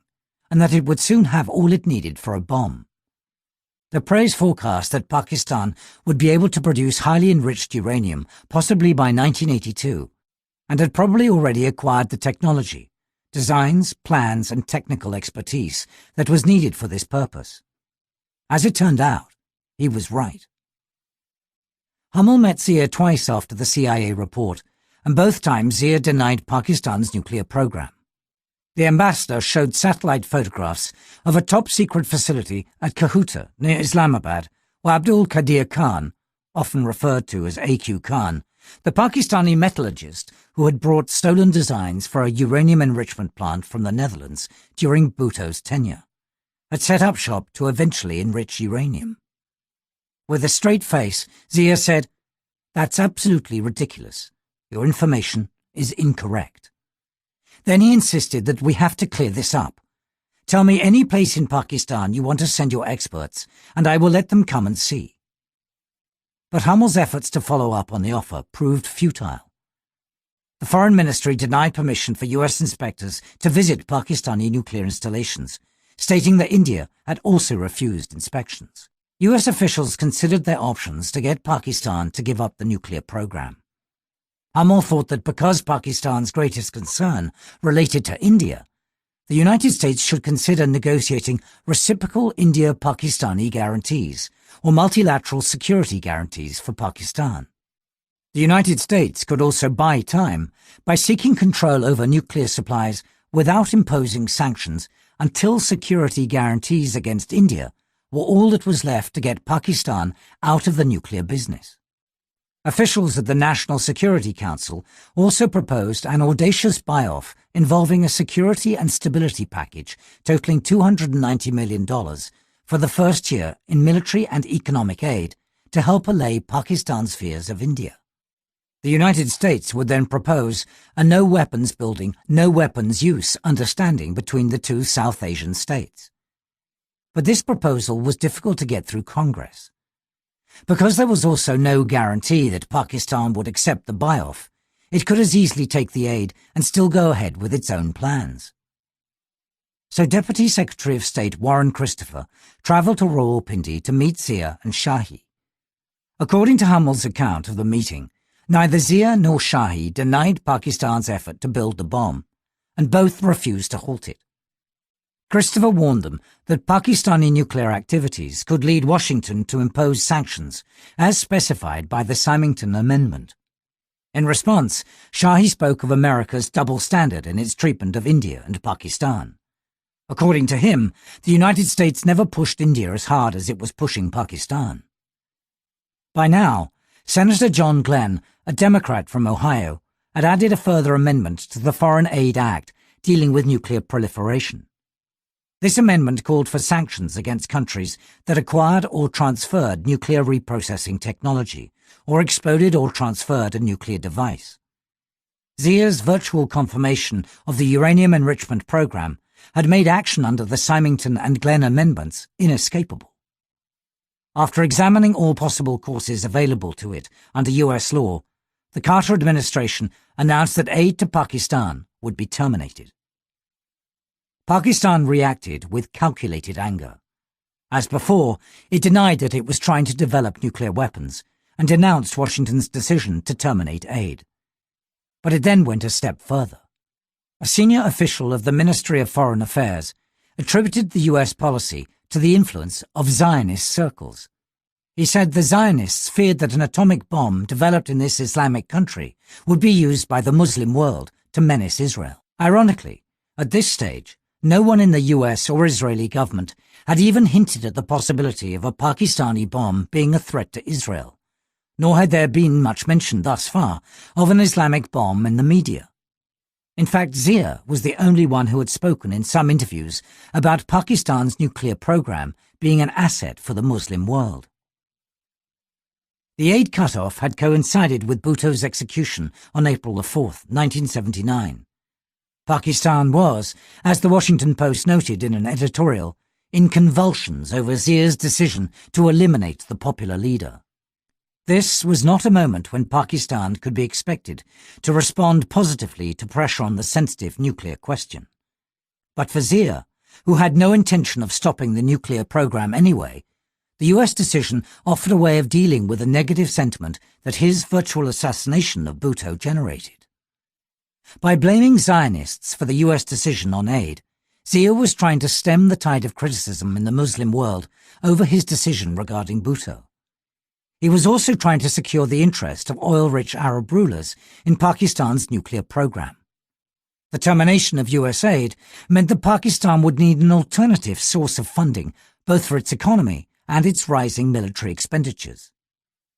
and that it would soon have all it needed for a bomb. Dupre's forecast that Pakistan would be able to produce highly enriched uranium possibly by 1982 and had probably already acquired the technology, designs, plans and technical expertise that was needed for this purpose. As it turned out, he was right. Hummel met Zia twice after the CIA report, and both times Zia denied Pakistan's nuclear program. The ambassador showed satellite photographs of a top-secret facility at Kahuta, near Islamabad, where Abdul Qadir Khan, often referred to as AQ Khan, the Pakistani metallurgist who had brought stolen designs for a uranium enrichment plant from the Netherlands during Bhutto's tenure, had set up shop to eventually enrich uranium. With a straight face, Zia said, "That's absolutely ridiculous. Your information is incorrect." Then he insisted that we have to clear this up. "Tell me any place in Pakistan you want to send your experts, and I will let them come and see." But Hummel's efforts to follow up on the offer proved futile. The Foreign Ministry denied permission for US inspectors to visit Pakistani nuclear installations, stating that India had also refused inspections. US officials considered their options to get Pakistan to give up the nuclear program. Hummel thought that because Pakistan's greatest concern related to India, the United States should consider negotiating reciprocal India-Pakistani guarantees or multilateral security guarantees for Pakistan. The United States could also buy time by seeking control over nuclear supplies without imposing sanctions until security guarantees against India were all that was left to get Pakistan out of the nuclear business. Officials at the National Security Council also proposed an audacious buy-off involving a security and stability package totaling $290 million for the first year in military and economic aid to help allay Pakistan's fears of India. The United States would then propose a no-weapons building, no-weapons use understanding between the two South Asian states. But this proposal was difficult to get through Congress. Because there was also no guarantee that Pakistan would accept the buy-off, it could as easily take the aid and still go ahead with its own plans. So Deputy Secretary of State Warren Christopher travelled to Rawalpindi to meet Zia and Shahi. According to Hummel's account of the meeting, neither Zia nor Shahi denied Pakistan's effort to build the bomb, and both refused to halt it. Christopher warned them that Pakistani nuclear activities could lead Washington to impose sanctions, as specified by the Symington Amendment. In response, Shahi spoke of America's double standard in its treatment of India and Pakistan. According to him, the United States never pushed India as hard as it was pushing Pakistan. By now, Senator John Glenn, a Democrat from Ohio, had added a further amendment to the Foreign Aid Act dealing with nuclear proliferation. This amendment called for sanctions against countries that acquired or transferred nuclear reprocessing technology or exploded or transferred a nuclear device. Zia's virtual confirmation of the uranium enrichment program had made action under the Symington and Glenn amendments inescapable. After examining all possible courses available to it under US law, the Carter administration announced that aid to Pakistan would be terminated. Pakistan reacted with calculated anger. As before, it denied that it was trying to develop nuclear weapons and denounced Washington's decision to terminate aid. But it then went a step further. A senior official of the Ministry of Foreign Affairs attributed the US policy to the influence of Zionist circles. He said the Zionists feared that an atomic bomb developed in this Islamic country would be used by the Muslim world to menace Israel. Ironically, at this stage, no one in the US or Israeli government had even hinted at the possibility of a Pakistani bomb being a threat to Israel, nor had there been much mention thus far of an Islamic bomb in the media. In fact, Zia was the only one who had spoken in some interviews about Pakistan's nuclear program being an asset for the Muslim world. The aid cut-off had coincided with Bhutto's execution on April 4, 1979. Pakistan was, as the Washington Post noted in an editorial, in convulsions over Zia's decision to eliminate the popular leader. This was not a moment when Pakistan could be expected to respond positively to pressure on the sensitive nuclear question. But for Zia, who had no intention of stopping the nuclear program anyway, the US decision offered a way of dealing with the negative sentiment that his virtual assassination of Bhutto generated. By blaming Zionists for the US decision on aid, Zia was trying to stem the tide of criticism in the Muslim world over his decision regarding Bhutto. He was also trying to secure the interest of oil-rich Arab rulers in Pakistan's nuclear program. The termination of US aid meant that Pakistan would need an alternative source of funding, both for its economy and its rising military expenditures.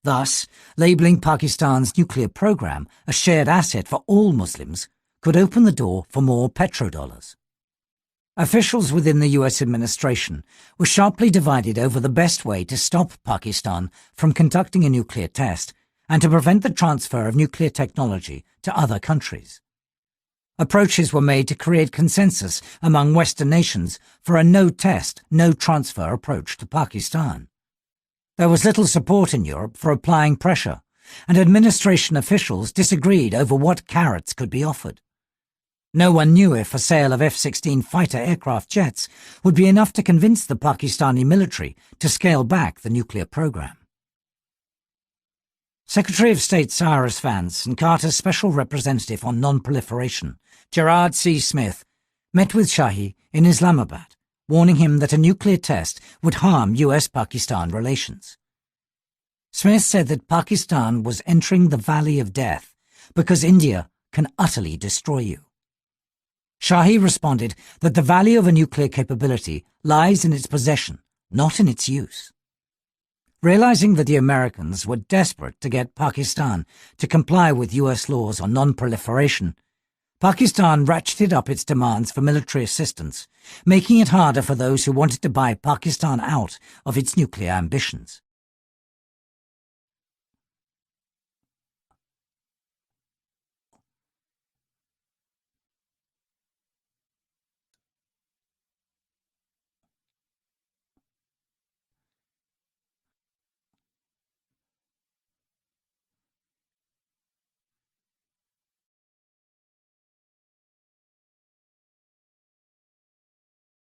Thus, labelling Pakistan's nuclear program a shared asset for all Muslims could open the door for more petrodollars. Officials within the US administration were sharply divided over the best way to stop Pakistan from conducting a nuclear test and to prevent the transfer of nuclear technology to other countries. Approaches were made to create consensus among Western nations for a no-test, no-transfer approach to Pakistan. There was little support in Europe for applying pressure, and administration officials disagreed over what carrots could be offered. No one knew if a sale of F-16 fighter aircraft jets would be enough to convince the Pakistani military to scale back the nuclear program. Secretary of State Cyrus Vance and Carter's Special Representative on Non-Proliferation, Gerard C. Smith, met with Shahi in Islamabad, warning him that a nuclear test would harm US-Pakistan relations. Smith said that Pakistan was entering the valley of death because India can utterly destroy you. Shahi responded that the value of a nuclear capability lies in its possession, not in its use. Realizing that the Americans were desperate to get Pakistan to comply with US laws on non-proliferation, Pakistan ratcheted up its demands for military assistance, making it harder for those who wanted to buy Pakistan out of its nuclear ambitions.